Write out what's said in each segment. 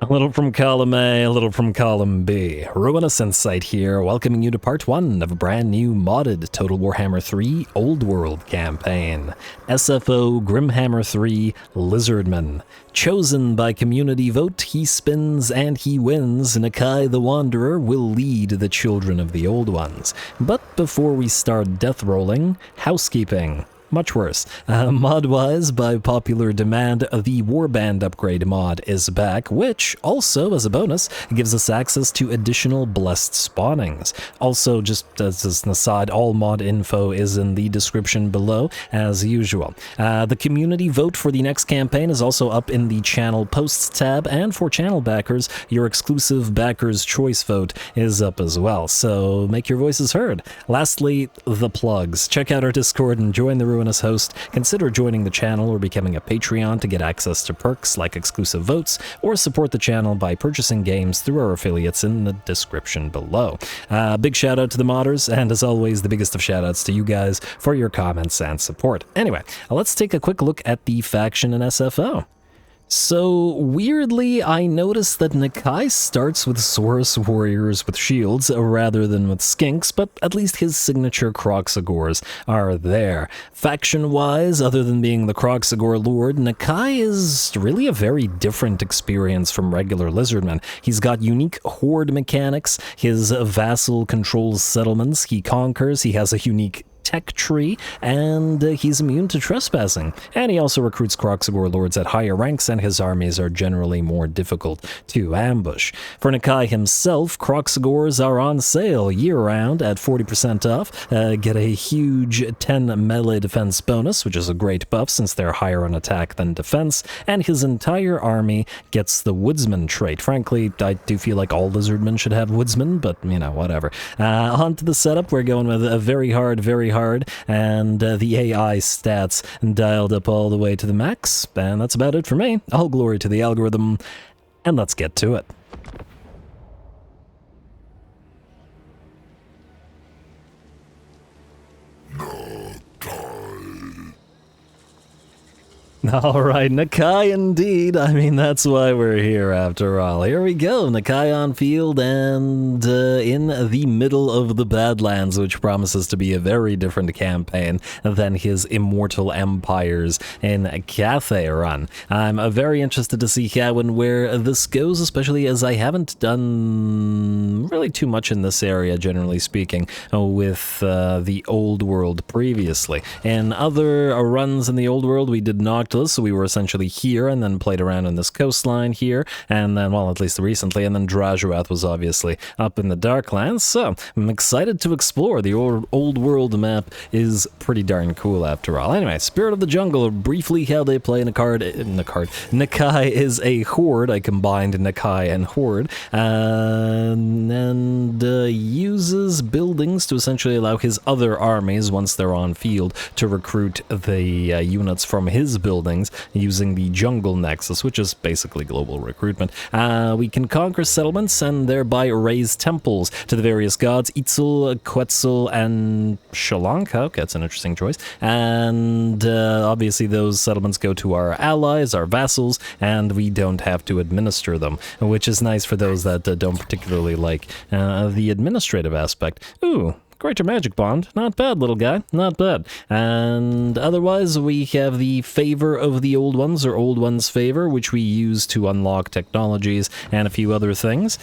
A little from column A, a little from column B. RuinusInsight here, welcoming you to part 1 of a brand new modded Total Warhammer 3 Old World campaign. SFO Grimhammer 3 Lizardmen. Chosen by community vote, he spins and he wins. Nakai the Wanderer will lead the children of the old ones. But before we start death rolling, housekeeping. Much worse. Mod-wise, by popular demand, the Warband upgrade mod is back, which also, as a bonus, gives us access to additional blessed spawnings. Also, just as an aside, all mod info is in the description below, as usual. The community vote for the next campaign is also up in the channel posts tab, and for channel backers, your exclusive backers choice vote is up as well, so make your voices heard. Lastly, the plugs. Check out our Discord and join the Ruinous host. Consider joining the channel or becoming a Patreon to get access to perks like exclusive votes, or support the channel by purchasing games through our affiliates in the description below. Big shout out to the modders, and as always, the biggest of shout outs to you guys for your comments and support. Anyway, let's take a quick look at the faction in SFO. So, weirdly, I noticed that Nakai starts with Saurus warriors with shields rather than with skinks, but at least his signature CROC are there. Faction-wise, other than being the CROC lord, Nakai is really a very different experience from regular Lizardmen. He's got unique horde mechanics, his vassal controls settlements, he conquers, he has a unique tech tree, and he's immune to trespassing. And he also recruits CROC lords at higher ranks, and his armies are generally more difficult to ambush. For Nakai himself, CROC are on sale year-round at 40% off. Get a huge 10 melee defense bonus, which is a great buff since they're higher on attack than defense, and his entire army gets the Woodsman trait. Frankly, I do feel like all Lizardmen should have Woodsman, but, you know, whatever. On to the setup. We're going with a very hard, and the AI stats dialed up all the way to the max, and that's about it for me. All glory to the algorithm, and let's get to it. Alright, Nakai indeed. I mean, that's why we're here after all. Here we go, Nakai on field and in the middle of the Badlands, which promises to be a very different campaign than his Immortal Empires in Cathay run. I'm very interested to see how and where this goes, especially as I haven't done really too much in this area, generally speaking, with the Old World previously. In other runs in the Old World, we did Noctilus, so we were essentially here and then played around on this coastline here, and then, well, at least recently, and then Drajoath was obviously up in the Darklands, so I'm excited to explore. The Old World map is pretty darn cool after all. Anyway, Spirit of the Jungle, briefly how they play Nakai is a horde. I combined Nakai and horde, and uses buildings to essentially allow his other armies, once they're on field, to recruit the units from his buildings using the Jungle Nexus, which is basically global recruitment. We can conquer settlements and thereby raise temples to the various gods, Itzul, Quetzal, and Shalanka. Okay, that's an interesting choice. And obviously those settlements go to our allies, our vassals, and we don't have to administer them, which is nice for those that don't particularly like the administrative aspect. Ooh. Greater Magic Bond. Not bad, little guy. Not bad. And otherwise, we have the Favor of the Old Ones, or Old Ones Favor, which we use to unlock technologies and a few other things.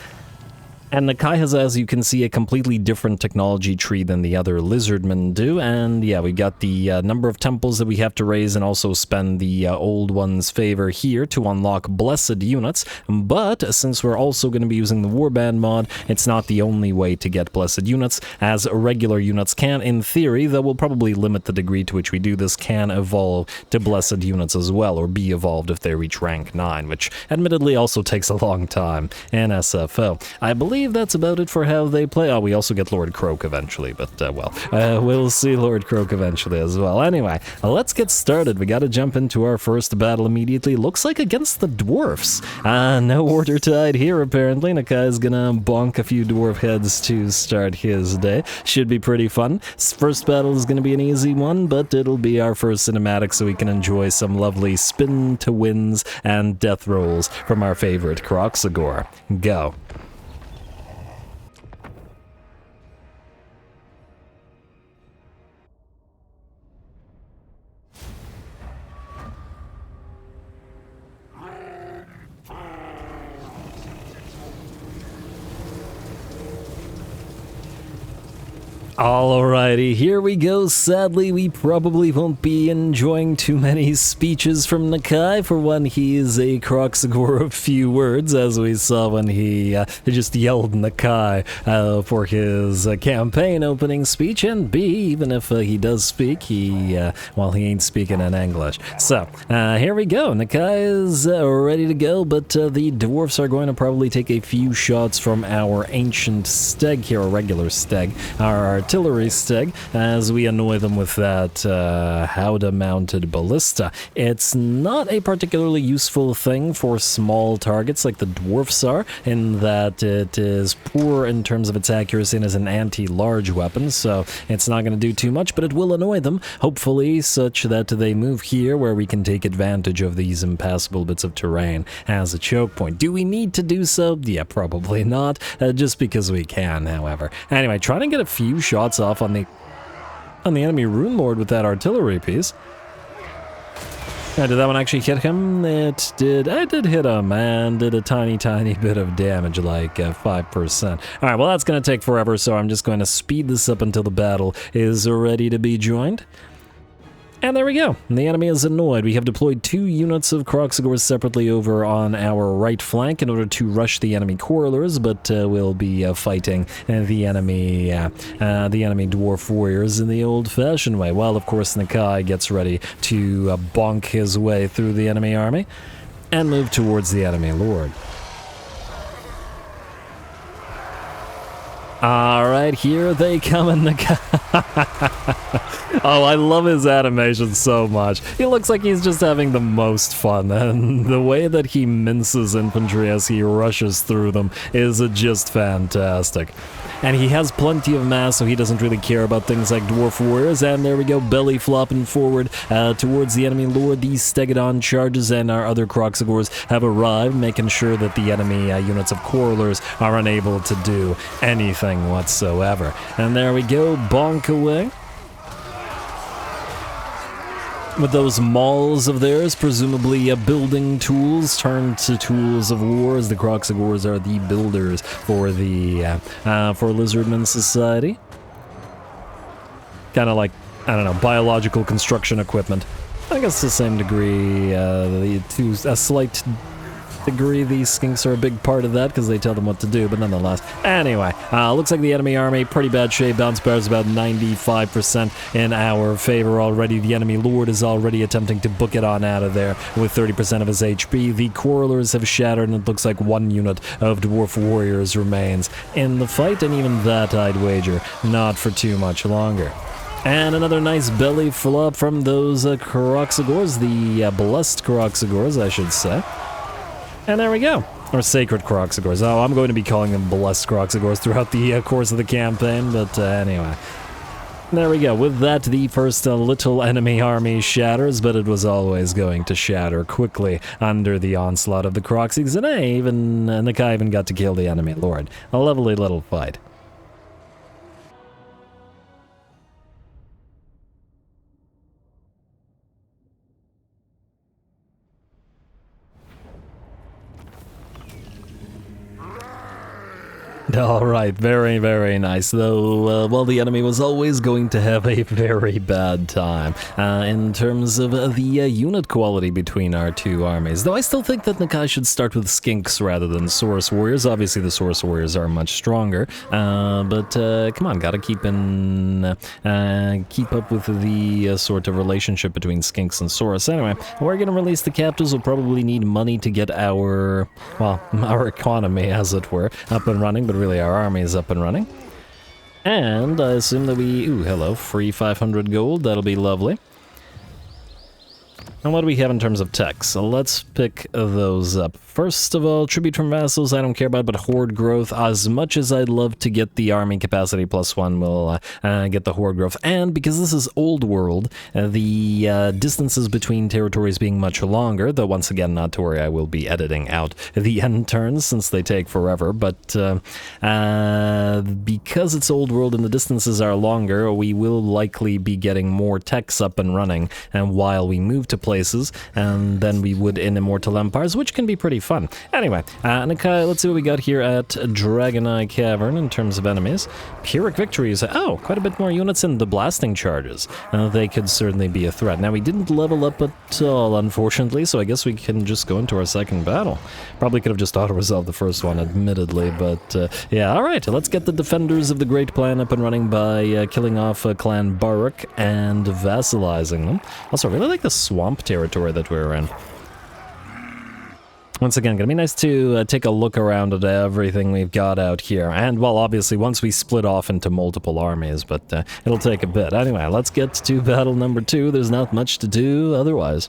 And Nakai has, as you can see, a completely different technology tree than the other Lizardmen do, and yeah, we got the number of temples that we have to raise and also spend the Old One's favor here to unlock blessed units, but since we're also going to be using the Warband mod, it's not the only way to get blessed units, as regular units can, in theory, though we'll probably limit the degree to which we do this, can evolve to blessed units as well, or be evolved if they reach rank 9, which admittedly also takes a long time in SFO. I believe believe that's about it for how they play. Oh, we also get Lord CROC eventually, but, we'll see Lord CROC eventually as well. Anyway, let's get started. We gotta jump into our first battle immediately. Looks like against the dwarfs. No order tide here, apparently. Nakai's gonna bonk a few dwarf heads to start his day. Should be pretty fun. First battle is gonna be an easy one, but it'll be our first cinematic so we can enjoy some lovely spin to wins and death rolls from our favorite Croxagore. Go. Alrighty, here we go. Sadly, we probably won't be enjoying too many speeches from Nakai. For one, he is a Croxagore of few words, as we saw when he just yelled Nakai for his campaign opening speech. And B, even if he does speak, he ain't speaking in English. So, here we go. Nakai is ready to go, but the dwarfs are going to probably take a few shots from our ancient steg here, a regular steg, our artillery steg, as we annoy them with that Howdah-mounted ballista. It's not a particularly useful thing for small targets like the dwarfs are, in that it is poor in terms of its accuracy and is an anti-large weapon, so it's not going to do too much, but it will annoy them, hopefully such that they move here where we can take advantage of these impassable bits of terrain as a choke point. Do we need to do so? Yeah, probably not, just because we can, however. Anyway, trying to get a few shots off on the enemy Rune Lord with that artillery piece. Did that one actually hit him? It did hit him and did a tiny bit of damage, like 5%. Alright, well that's going to take forever, so I'm just going to speed this up until the battle is ready to be joined. And there we go. The enemy is annoyed. We have deployed 2 units of Croxagores separately over on our right flank in order to rush the enemy Quarrelers, but we'll be fighting the enemy Dwarf Warriors in the old-fashioned way, while of course Nakai gets ready to bonk his way through the enemy army and move towards the enemy Lord. Alright, here they come in the... Oh, I love his animation so much. He looks like he's just having the most fun, and the way that he minces infantry as he rushes through them is just fantastic. And he has plenty of mass, so he doesn't really care about things like Dwarf Warriors. And there we go, belly flopping forward towards the enemy Lord. These Stegodon charges and our other Croxagores have arrived, making sure that the enemy units of Quarrelers are unable to do anything whatsoever. And there we go, bonk away. With those mauls of theirs, presumably building tools turned to tools of war, as the Croxagores are the builders for the for Lizardmen society. Kind of like, I don't know, biological construction equipment. I guess to the same degree, a slight degree, these skinks are a big part of that because they tell them what to do, but nonetheless. Anyway, looks like the enemy army, pretty bad shape. Bounce power is about 95% in our favor already. The enemy Lord is already attempting to book it on out of there with 30% of his HP. The Quarrelers have shattered, and it looks like 1 unit of Dwarf Warriors remains in the fight, and even that I'd wager not for too much longer. And another nice belly flop from those Croxagores, the blessed Croxagores, I should say. And there we go. Or sacred Croxagores. Oh, I'm going to be calling them blessed Croxagores throughout the course of the campaign, but anyway. There we go. With that, the first little enemy army shatters, but it was always going to shatter quickly under the onslaught of the Croxies, and Nakai even got to kill the enemy Lord. A lovely little fight. Alright, very, very nice, though, well, the enemy was always going to have a very bad time in terms of the unit quality between our 2 armies, though I still think that Nakai should start with Skinks rather than Saurus Warriors. Obviously, the Saurus Warriors are much stronger, but come on, gotta keep up with the sort of relationship between Skinks and Saurus. Anyway, we're gonna release the captives. We'll probably need money to get our economy, as it were, up and running, but really our army is up and running. And I assume that we... Ooh, hello, free 500 gold, that'll be lovely. And what do we have in terms of tech? So let's pick those up. First of all, tribute from vassals, I don't care about, but horde growth. As much as I'd love to get the army capacity +1, we'll get the horde growth. And because this is old world, the distances between territories being much longer, though once again, not to worry, I will be editing out the end turns since they take forever. But because it's old world and the distances are longer, we will likely be getting more techs up and running, and while we move to places, and then we would in Immortal Empires, which can be pretty fun. Anyway, Nakai, let's see what we got here at Dragon Eye Cavern in terms of enemies. Pyrrhic victories. Oh, quite a bit more units in the blasting charges. They could certainly be a threat. Now, we didn't level up at all, unfortunately, so I guess we can just go into our second battle. Probably could have just auto-resolved the first one, admittedly, but yeah, alright, let's get the Defenders of the Great Plan up and running by killing off Clan Baruch and vassalizing them. Also, I really like the swamp territory that we're in. Once again, gonna be nice to take a look around at everything we've got out here. And, well, obviously, once we split off into multiple armies, but it'll take a bit. Anyway, let's get to battle number 2. There's not much to do otherwise.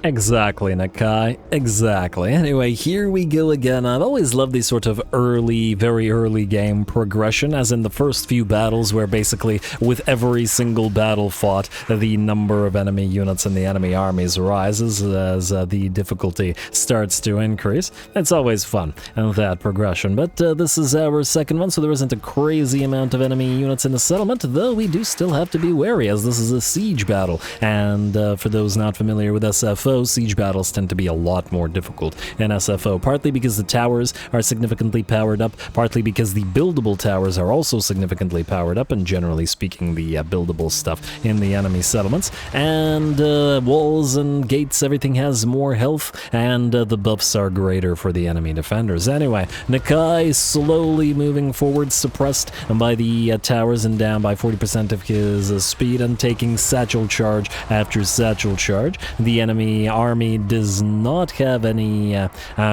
Exactly, Nakai. Exactly. Anyway, here we go again. I've always loved these sort of early, very early game progression, as in the first few battles where basically with every single battle fought, the number of enemy units in the enemy armies rises as the difficulty starts to increase. It's always fun, that progression. But this is our second one, so there isn't a crazy amount of enemy units in the settlement, though we do still have to be wary, as this is a siege battle. And for those not familiar with SFO, siege battles tend to be a lot more difficult in SFO, partly because the towers are significantly powered up, partly because the buildable towers are also significantly powered up, and generally speaking, the buildable stuff in the enemy settlements. And walls and gates, everything has more health, and the buffs are greater for the enemy defenders. Anyway, Nakai slowly moving forward, suppressed by the towers and down by 40% of his speed, and taking satchel charge after satchel charge. The enemy army does not have any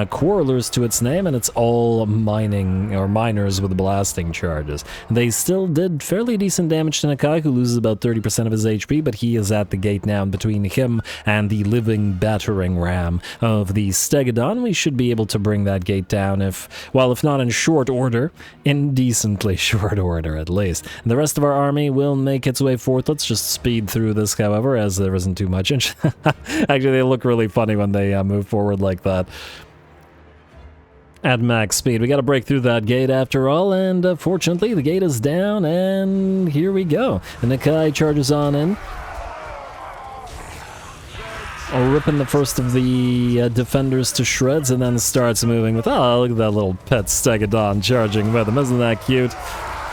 quarrelers to its name, and it's all mining or miners with blasting charges. They still did fairly decent damage to Nakai, who loses about 30% of his HP, but he is at the gate now, and between him and the living battering ram of the Stegodon, we should be able to bring that gate down, if not in short order, in decently short order at least. And the rest of our army will make its way forth. Let's just speed through this, however, as there isn't too much. Actually, they look really funny when they move forward like that. At max speed. We gotta break through that gate after all, and fortunately the gate is down, and here we go. And Nakai charges on in, ripping the first of the defenders to shreds, and then starts moving with, oh, look at that little pet Stegodon charging with him. Isn't that cute?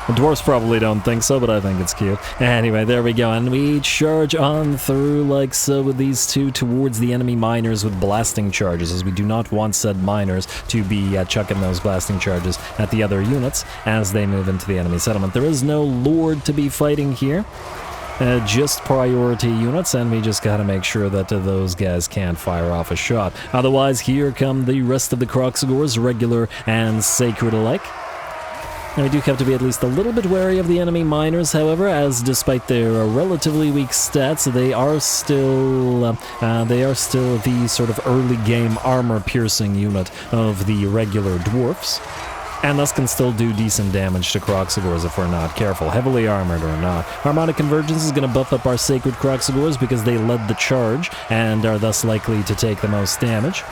The dwarves probably don't think so, but I think it's cute. Anyway, there we go, and we charge on through like so with these two towards the enemy miners with blasting charges, as we do not want said miners to be chucking those blasting charges at the other units as they move into the enemy settlement. There is no lord to be fighting here. Just priority units, and we just gotta make sure that those guys can't fire off a shot. Otherwise, here come the rest of the CROC, regular and sacred alike. Now, we do have to be at least a little bit wary of the enemy miners, however, as despite their relatively weak stats, they are still the sort of early game armor-piercing unit of the regular dwarfs, and thus can still do decent damage to CROC if we're not careful, heavily armored or not. Harmonic Convergence is going to buff up our sacred CROC because they led the charge and are thus likely to take the most damage.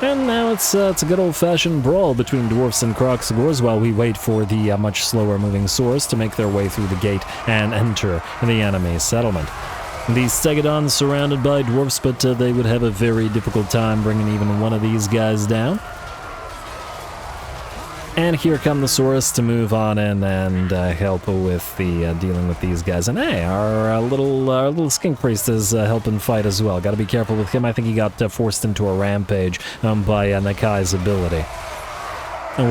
And now it's a good old-fashioned brawl between dwarfs and CROC while we wait for the much slower-moving swords to make their way through the gate and enter the enemy settlement. The Stegodons surrounded by dwarfs, but they would have a very difficult time bringing even one of these guys down. And here come the Saurus to move on in and help with the dealing with these guys. And hey, our little skink priest is helping fight as well. Got to be careful with him. I think he got forced into a rampage by Nakai's ability,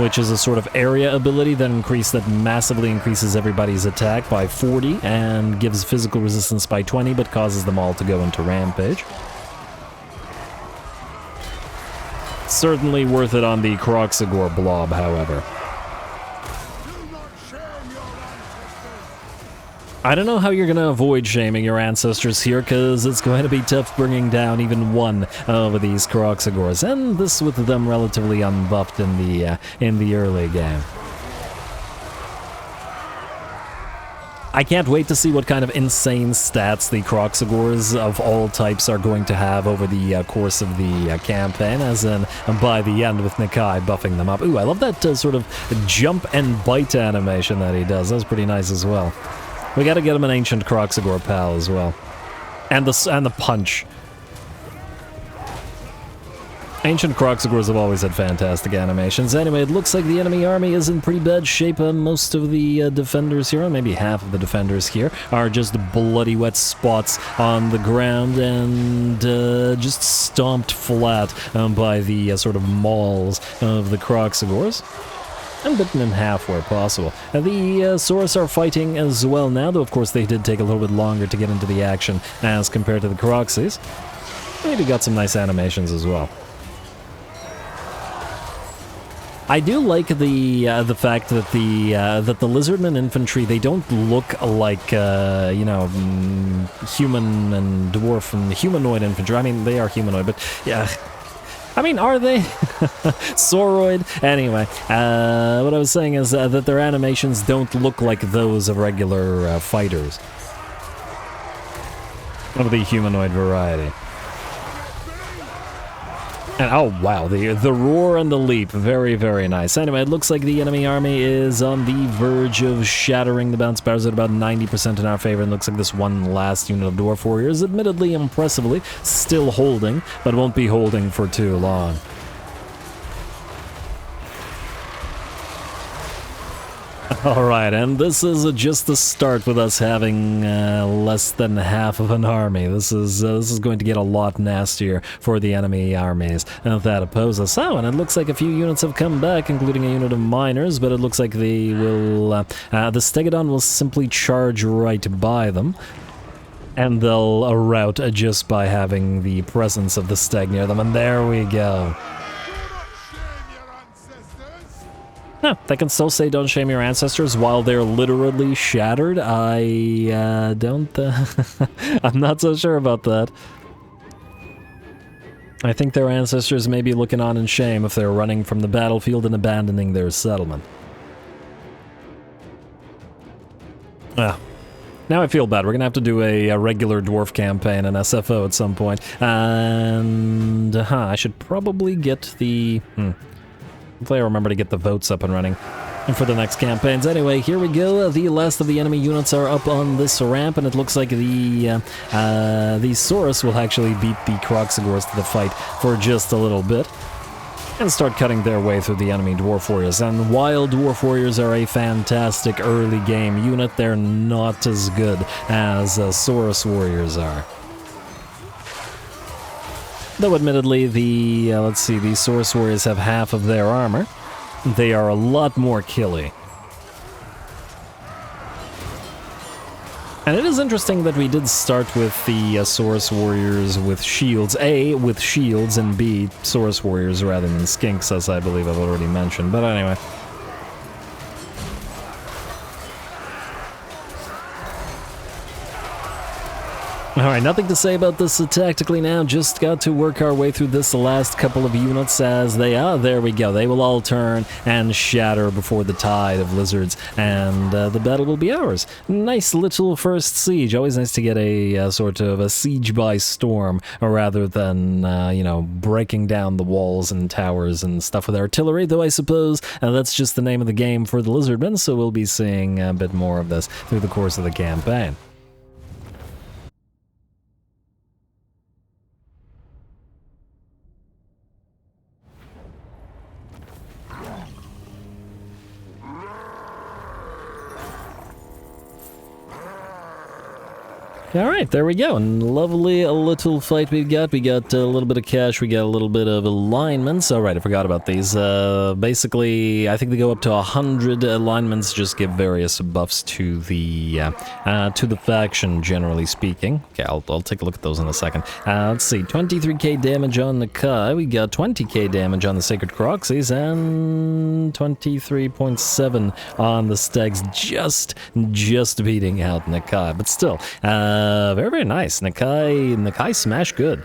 which is a sort of area ability that massively increases everybody's attack by 40 and gives physical resistance by 20, but causes them all to go into rampage. Certainly worth it on the CROC blob, however. I don't know how you're going to avoid shaming your ancestors here, because it's going to be tough bringing down even one of these CROC, and this with them relatively unbuffed in the early game. I can't wait to see what kind of insane stats the CROC of all types are going to have over the course of the campaign, as in by the end with Nakai buffing them up. Ooh, I love that sort of jump and bite animation that he does. That's pretty nice as well. We gotta get him an ancient CROC pal as well. And the punch. Ancient CROC have always had fantastic animations. Anyway, it looks like the enemy army is in pretty bad shape. Most of the defenders here, or maybe half of the defenders here, are just bloody wet spots on the ground and just stomped flat by the sort of mauls of the CROC. And bitten in half where possible. The Saurus are fighting as well now, though of course they did take a little bit longer to get into the action as compared to the CROCs. Maybe got some nice animations as well. I do like the fact that the Lizardmen infantry, they don't look like you know, human and dwarf and humanoid infantry. I mean, they are humanoid, but yeah. I mean, are they? Sauroid? Anyway, what I was saying is that their animations don't look like those of regular fighters of the humanoid variety. And oh wow, the roar and the leap, very, very nice. Anyway, it looks like the enemy army is on the verge of shattering. The bounce bars at about 90% in our favor, and looks like this one last unit of Dwarf Warriors, admittedly impressively, still holding, but won't be holding for too long. Alright, and this is just the start with us having less than half of an army. This is going to get a lot nastier for the enemy armies that oppose us. Oh, and it looks like a few units have come back, including a unit of miners, but it looks like they will... the Stegodon will simply charge right by them, and they'll rout just by having the presence of the Steg near them, and there we go. No, they can still say don't shame your ancestors while they're literally shattered. I don't... I'm not so sure about that. I think their ancestors may be looking on in shame if they're running from the battlefield and abandoning their settlement. Ah. Now I feel bad. We're gonna have to do a regular dwarf campaign in SFO at some point. And... I should probably get the... Hopefully I remember to get the votes up and running for the next campaigns. Anyway, here we go. The last of the enemy units are up on this ramp, and it looks like the Saurus will actually beat the CROC to the fight for just a little bit and start cutting their way through the enemy Dwarf Warriors. And while Dwarf Warriors are a fantastic early game unit, they're not as good as Saurus Warriors are. Though admittedly, the Saurus Warriors have half of their armor. They are a lot more killy. And it is interesting that we did start with the Saurus Warriors with shields. A, with shields, and B, Saurus Warriors rather than skinks, as I believe I've already mentioned. But anyway. Alright, nothing to say about this tactically now, just got to work our way through this last couple of units as they are. There we go, they will all turn and shatter before the tide of lizards, and the battle will be ours. Nice little first siege, always nice to get a sort of a siege by storm, rather than, you know, breaking down the walls and towers and stuff with artillery, though I suppose that's just the name of the game for the Lizardmen, so we'll be seeing a bit more of this through the course of the campaign. Alright, there we go. And lovely little fight we got. We got a little bit of cash, we got a little bit of alignments. Alright, I forgot about these. Basically, I think they go up to 100 alignments, just give various buffs to the faction, generally speaking. Okay, I'll take a look at those in a second. Let's see, 23k damage on Nakai, we got 20k damage on the Sacred CROCs, and 23.7 on the Stags, just beating out Nakai, but still, very, very nice. Nakai smash good.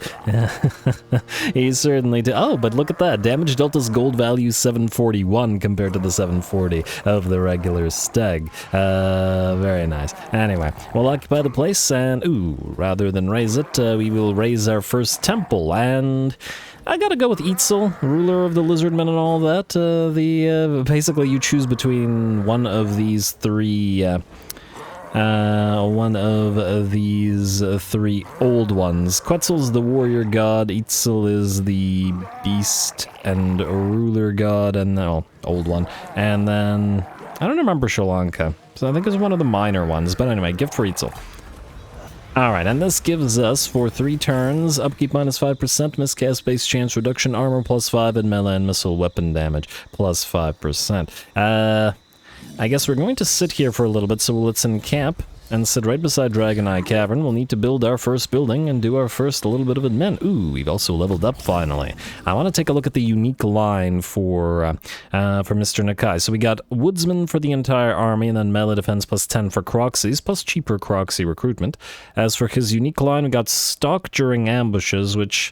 He certainly did. Oh, but look at that. Damage Delta's gold value 741 compared to the 740 of the regular Stag. Very nice. Anyway, we'll occupy the place, and rather than raise it, we will raise our first temple, and I gotta go with Itzel, ruler of the Lizardmen and all that. Basically you choose between one of these three old ones. Quetzal's the warrior god, Itzel is the beast and ruler god, and old one. And then, I don't remember Sri Lanka, so I think it's one of the minor ones, but anyway, gift for Itzel. Alright, and this gives us, for 3 turns, upkeep minus 5%, miscast base chance reduction, armor plus 5, and melee and missile weapon damage plus 5%. I guess we're going to sit here for a little bit, so let's encamp and sit right beside Dragon Eye Cavern. We'll need to build our first building and do our first little bit of admin. We've also leveled up finally. I want to take a look at the unique line for Mr. Nakai. So we got Woodsman for the entire army, and then melee defense plus 10 for Croxies, plus cheaper Croxy recruitment. As for his unique line, we got Stalk during ambushes, which,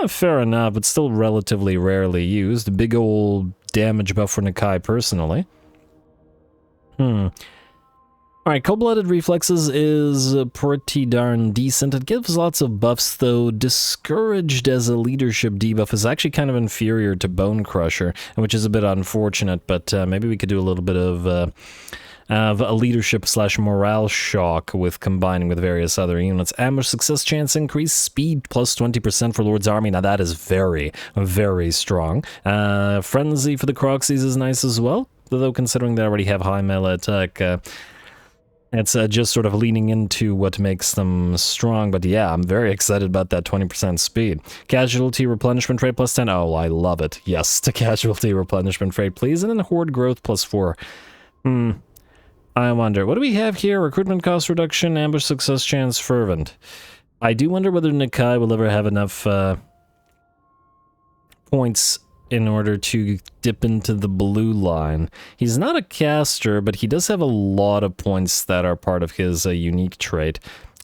fair enough, but still relatively rarely used. Big old damage buff for Nakai personally. Alright, Cold-Blooded Reflexes is pretty darn decent. It gives lots of buffs, though Discouraged as a leadership debuff is actually kind of inferior to Bone Crusher, which is a bit unfortunate, but maybe we could do a little bit of a leadership / morale shock with combining with various other units. Ambush success chance increase, speed plus 20% for Lord's Army. Now that is very, very strong. Frenzy for the Croxies is nice as well, though considering they already have high melee attack, it's just sort of leaning into what makes them strong. But yeah, I'm very excited about that 20% speed. Casualty replenishment rate plus 10. Oh, I love it. Yes, to casualty replenishment rate, please. And then horde growth plus 4. I wonder, what do we have here? Recruitment cost reduction, ambush success chance, fervent. I do wonder whether Nakai will ever have enough points in order to dip into the blue line. He's not a caster, but he does have a lot of points that are part of his unique trait.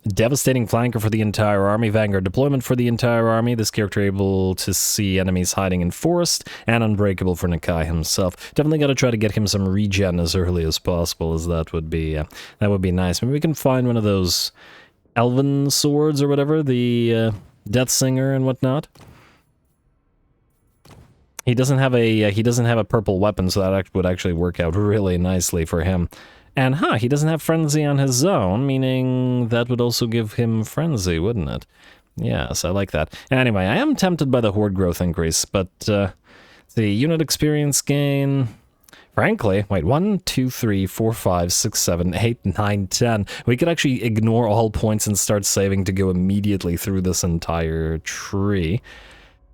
Devastating flanker for the entire army, Vanguard deployment for the entire army, this character able to see enemies hiding in forest, and unbreakable for Nakai himself. Definitely got to try to get him some regen as early as possible, as that would be nice. Maybe we can find one of those elven swords or whatever, the Death Singer and whatnot. He doesn't have a purple weapon, so that would actually work out really nicely for him. And he doesn't have Frenzy on his own, meaning that would also give him Frenzy, wouldn't it? Yes, I like that. Anyway, I am tempted by the horde growth increase, but the unit experience gain, frankly, wait, 1, 2, 3, 4, 5, 6, 7, 8, 9, 10. We could actually ignore all points and start saving to go immediately through this entire tree.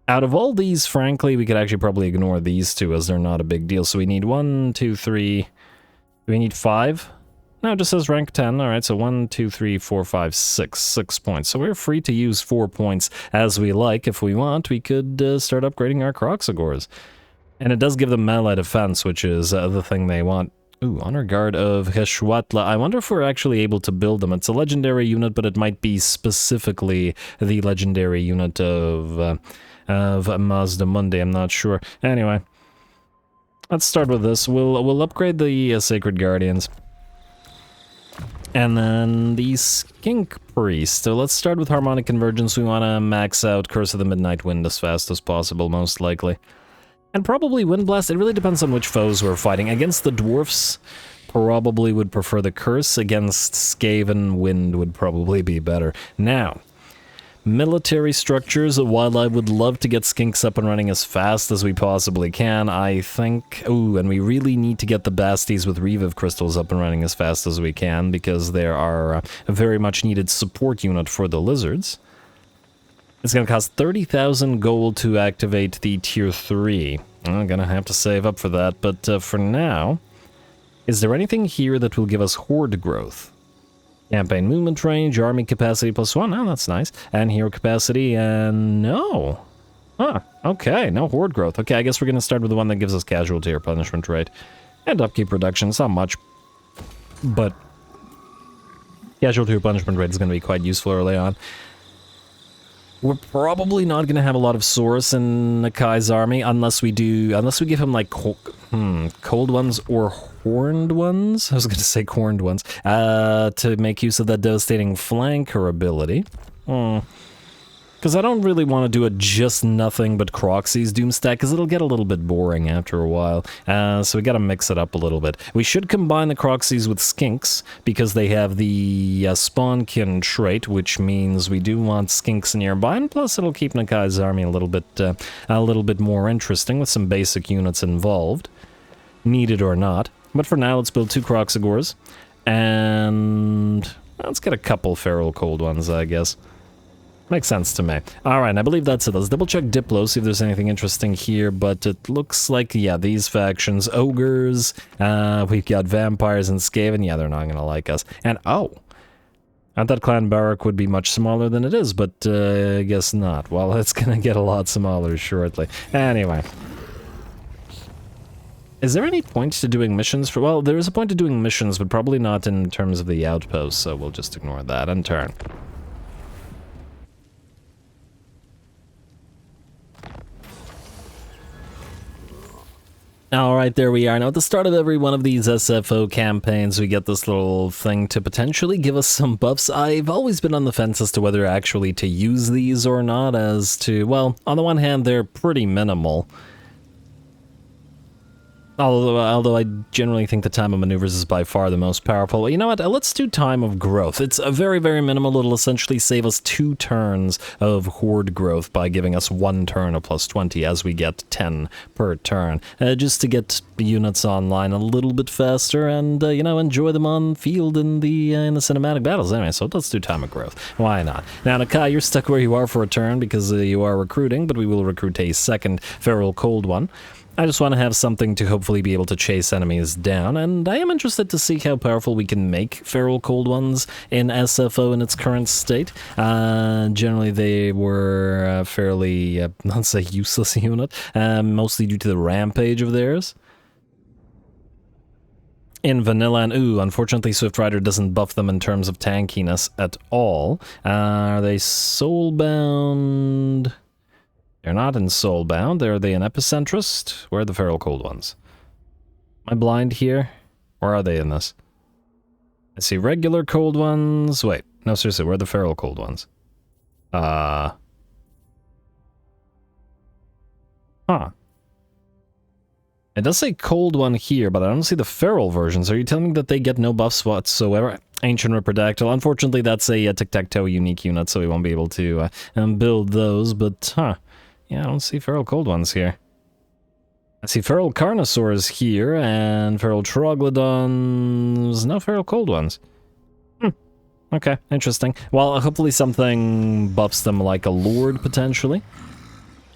Out of all these, frankly, we could actually probably ignore these two as they're not a big deal. So we need 1, 2, 3... Do we need 5? No, it just says rank 10. Alright, so 1, 2, 3, 4, 5, 6. 6 points. So we're free to use 4 points as we like. If we want, we could start upgrading our Croxagores. And it does give them melee defense, which is the thing they want. Honor Guard of Heshwatla. I wonder if we're actually able to build them. It's a legendary unit, but it might be specifically the legendary unit of Mazda Mundi. I'm not sure. Anyway, let's start with this. We'll upgrade the Sacred Guardians. And then the Skink Priest. So let's start with Harmonic Convergence. We want to max out Curse of the Midnight Wind as fast as possible, most likely. And probably Wind Blast. It really depends on which foes we're fighting. Against the Dwarfs, probably would prefer the Curse. Against Skaven, Wind would probably be better. Now, Military structures, while I would love to get skinks up and running as fast as we possibly can, I think... Ooh, and we really need to get the basties with reviv crystals up and running as fast as we can, because they are a very much needed support unit for the lizards. It's going to cost 30,000 gold to activate the tier 3. I'm going to have to save up for that, but for now... Is there anything here that will give us horde growth? Campaign movement range, army capacity +1. Oh, that's nice. And hero capacity, and no. Huh, okay, no horde growth. Okay, I guess we're going to start with the one that gives us casualty or punishment rate. And upkeep reduction, it's not much. But casualty or punishment rate is going to be quite useful early on. We're probably not going to have a lot of Saurus in Nakai's army unless we give him like cold ones or horned ones. I was going to say corned ones to make use of that devastating flanker ability. Because I don't really want to do a just nothing but CROC's Doomstack, because it'll get a little bit boring after a while. So we got to mix it up a little bit. We should combine the CROC's with Skinks, because they have the Spawnkin trait, which means we do want Skinks nearby, and plus it'll keep Nakai's army a little bit more interesting, with some basic units involved, needed or not. But for now, let's build 2 Croxagores, and let's get a couple feral cold ones, I guess. Makes sense to me. Alright, I believe that's it. Let's double check Diplo, see if there's anything interesting here, but it looks like, yeah, these factions, ogres, we've got vampires and Skaven, yeah, they're not gonna like us. And, oh! I thought Clan Barak would be much smaller than it is, but I guess not. Well, it's gonna get a lot smaller shortly. Anyway. Is there any point to doing missions for... Well, there is a point to doing missions, but probably not in terms of the outposts, so we'll just ignore that and turn. Alright, there we are. Now, at the start of every one of these SFO campaigns, we get this little thing to potentially give us some buffs. I've always been on the fence as to whether actually to use these or not, as to, well, on the one hand, they're pretty minimal. Although I generally think the Time of Maneuvers is by far the most powerful. You know what? Let's do Time of Growth. It's a very, very minimal. It'll essentially save us 2 turns of Horde growth by giving us 1 turn of +20 as we get 10 per turn. Just to get units online a little bit faster and, you know, enjoy them on field in the cinematic battles. Anyway, so let's do Time of Growth. Why not? Now, Nakai, you're stuck where you are for a turn because you are recruiting, but we will recruit a second Feral Cold one. I just want to have something to hopefully be able to chase enemies down, and I am interested to see how powerful we can make Feral Cold Ones in SFO in its current state. Generally, they were fairly, not say useless unit, mostly due to the rampage of theirs. In vanilla, and unfortunately Swift Rider doesn't buff them in terms of tankiness at all. Are they soulbound? They're not in Soulbound. Are they an Epicentrist? Where are the Feral Cold Ones? Am I blind here? Where are they in this? I see regular Cold Ones. Wait, no, seriously, where are the Feral Cold Ones? Huh. It does say Cold One here, but I don't see the Feral versions. Are you telling me that they get no buffs whatsoever? Ancient Riperdactyl. Unfortunately, that's a Tic-Tac-Toe unique unit, so we won't be able to build those, but, yeah, I don't see Feral Cold Ones here. I see Feral Carnosaurs here, and Feral Troglodons. No Feral Cold Ones. Okay, interesting. Well, hopefully something buffs them like a Lord, potentially.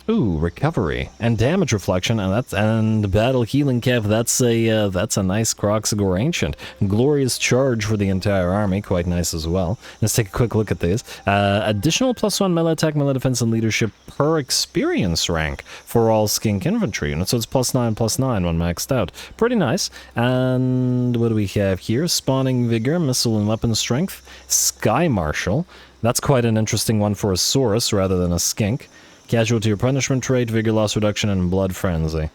Ooh, recovery and damage reflection, and battle healing cav. That's a nice Croxagore Ancient. Glorious charge for the entire army, quite nice as well. Let's take a quick look at these. Additional +1 melee attack, melee defense, and leadership per experience rank for all skink infantry units. So it's +9/+9 when maxed out. Pretty nice. And what do we have here? Spawning vigor, missile and weapon strength, Sky Marshal. That's quite an interesting one for a Saurus rather than a skink. Casualty or punishment trait, vigor loss reduction, and blood frenzy.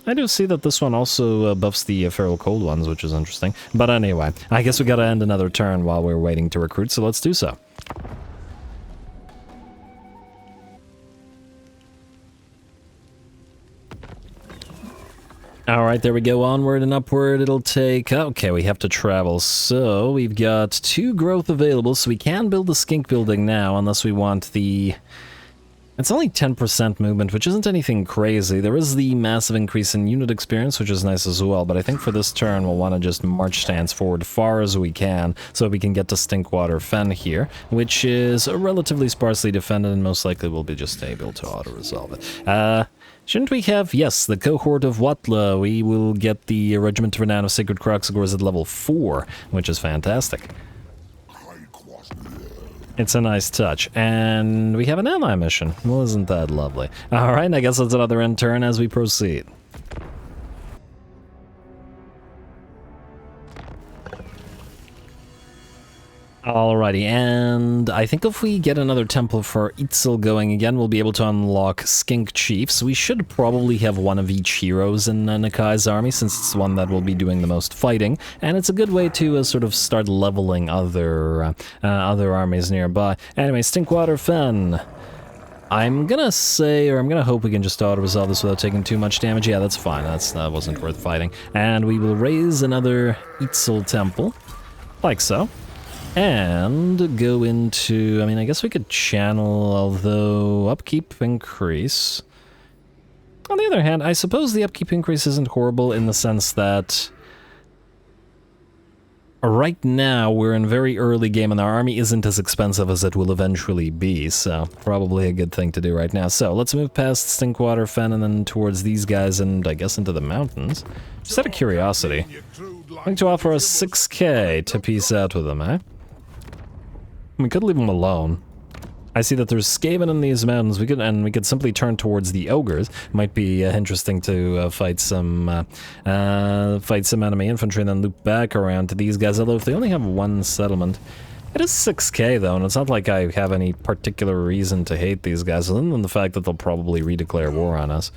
I do see that this one also buffs the Feral Cold Ones, which is interesting. But anyway, I guess we gotta end another turn while we're waiting to recruit, so let's do so. All right, there we go, onward and upward. It'll take, okay, we have to travel. So we've got 2 growth available, so we can build the skink building now, unless we want the... It's only 10% movement, which isn't anything crazy. There is the massive increase in unit experience, which is nice as well, but I think for this turn we'll want to just march stance forward far as we can, so we can get to Stinkwater Fen here, which is relatively sparsely defended, and most likely we'll be just able to auto-resolve it. Shouldn't we have, yes, the cohort of Watla? We will get the Regiment of Renown of Sacred CROC at level 4, which is fantastic. It's a nice touch. And we have an ally mission. Well, isn't that lovely? Alright, I guess that's another end turn as we proceed. Alrighty, and I think if we get another temple for Itzel going again, we'll be able to unlock Skink Chiefs. We should probably have one of each heroes in Nakai's army, since it's the one that will be doing the most fighting, and it's a good way to sort of start leveling other armies nearby. Anyway, Stinkwater Fen. I'm gonna say, or I'm gonna hope we can just auto-resolve this without taking too much damage. Yeah, that's fine. That wasn't worth fighting. And we will raise another Itzel temple, like so. And go into, I mean, I guess we could channel, although upkeep increase. On the other hand, I suppose the upkeep increase isn't horrible in the sense that right now we're in very early game and our army isn't as expensive as it will eventually be, so probably a good thing to do right now. So let's move past Stinkwater Fen and then towards these guys and I guess into the mountains. Just out of curiosity, I'm going to offer us 6k to peace out with them, eh? We could leave them alone. I see that there's Skaven in these mountains. We could simply turn towards the ogres. Might be interesting to fight some enemy infantry and then loop back around to these guys. Although if they only have 1 settlement, it is 6k though, and it's not like I have any particular reason to hate these guys, other than the fact that they'll probably redeclare war on us.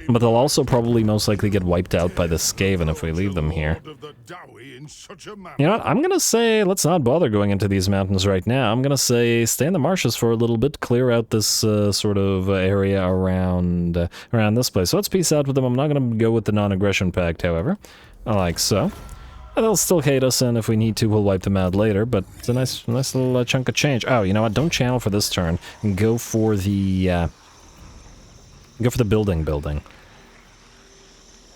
But they'll also probably most likely get wiped out by the Skaven if we leave them here. You know what, I'm gonna say let's not bother going into these mountains right now. I'm gonna say stay in the marshes for a little bit, clear out this sort of area around this place. So let's peace out with them. I'm not gonna go with the non-aggression pact, however. Like so. They'll still hate us, and if we need to, we'll wipe them out later, but it's a nice little chunk of change. Oh, you know what, don't channel for this turn, and go for the building.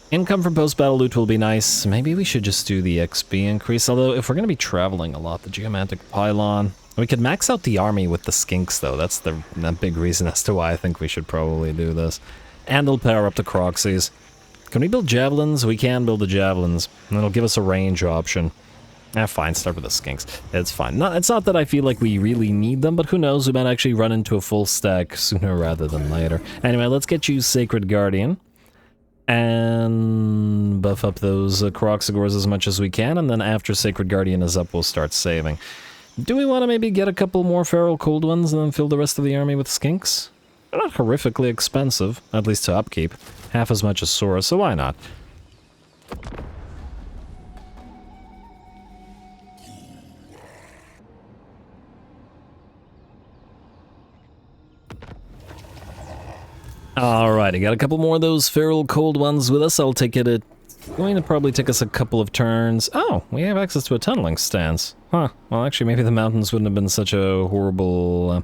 Income from post-battle loot will be nice. Maybe we should just do the XP increase, although if we're going to be traveling a lot, the Geomantic Pylon... We could max out the army with the skinks, though. That's the big reason as to why I think we should probably do this. And they'll power up the Croxies. Can we build javelins? We can build the javelins. And it'll give us a range option. Fine, start with the skinks. It's fine. It's not that I feel like we really need them, but who knows, we might actually run into a full stack sooner rather than later. Anyway, let's get you Sacred Guardian. And buff up those Croxigors as much as we can, and then after Sacred Guardian is up, we'll start saving. Do we want to maybe get a couple more Feral Cold Ones and then fill the rest of the army with skinks? They're not horrifically expensive, at least to upkeep. Half as much as Sora, so why not? Alrighty, got a couple more of those Feral Cold Ones with us. I'll take it. It's going to probably take us a couple of turns. Oh, we have access to a tunneling stance. Huh. Well, actually, maybe the mountains wouldn't have been such a horrible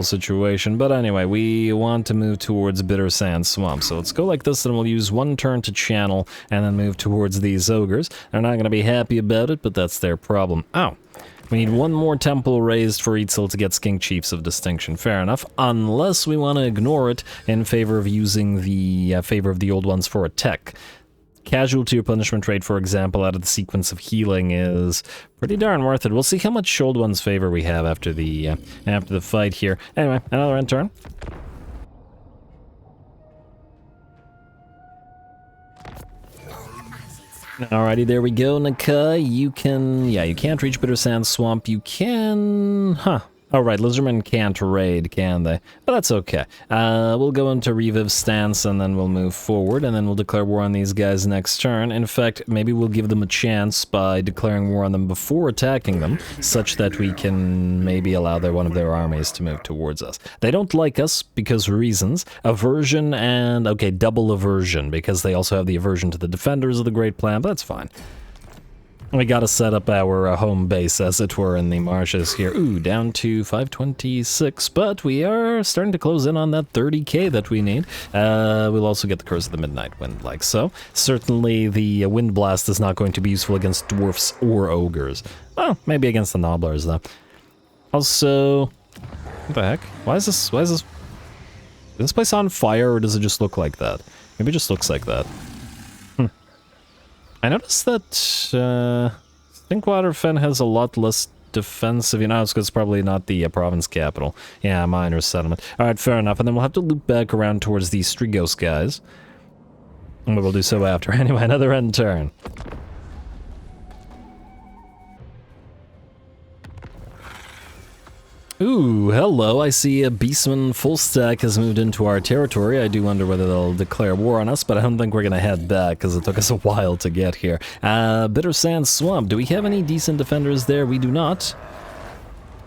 situation. But anyway, we want to move towards Bitter Sand Swamp. So let's go like this, and we'll use 1 turn to channel, and then move towards these ogres. They're not going to be happy about it, but that's their problem. Oh. We need 1 more temple raised for Itzel to get Skink Chiefs of Distinction. Fair enough, unless we want to ignore it in favor of using the favor of the old ones for a tech. Casualty or punishment rate, for example, out of the sequence of healing is pretty darn worth it. We'll see how much old ones favor we have after the fight here. Anyway, another end turn. Alrighty, there we go, Nakai. You can't reach Bitter Sand Swamp. You can, Oh, right, Lizardmen can't raid, can they? But that's okay. We'll go into Reviv stance, and then we'll move forward, and then we'll declare war on these guys next turn. In fact, maybe we'll give them a chance by declaring war on them before attacking them, such that we can maybe allow one of their armies to move towards us. They don't like us because reasons. Aversion and, okay, double aversion, because they also have the aversion to the defenders of the Great Plan, but that's fine. We gotta set up our home base, as it were, in the marshes here. Ooh, down to 526, but we are starting to close in on that 30k that we need. We'll also get the Curse of the Midnight Wind, like so. Certainly the Wind Blast is not going to be useful against dwarfs or ogres. Well, maybe against the Nobblers, though. Also, what the heck? Why is this is this place on fire, or does it just look like that? Maybe it just looks like that. I noticed that Stinkwater Fen has a lot less defensive, it's because it's probably not the province capital. Yeah, minor settlement. Alright, fair enough, and then we'll have to loop back around towards the Strigos guys. And we will do so after. Anyway, another end turn. Ooh, hello, I see a Beastman full stack has moved into our territory. I do wonder whether they'll declare war on us, but I don't think we're gonna head back, because it took us a while to get here. Bitter Sand Swamp, do we have any decent defenders there? We do not.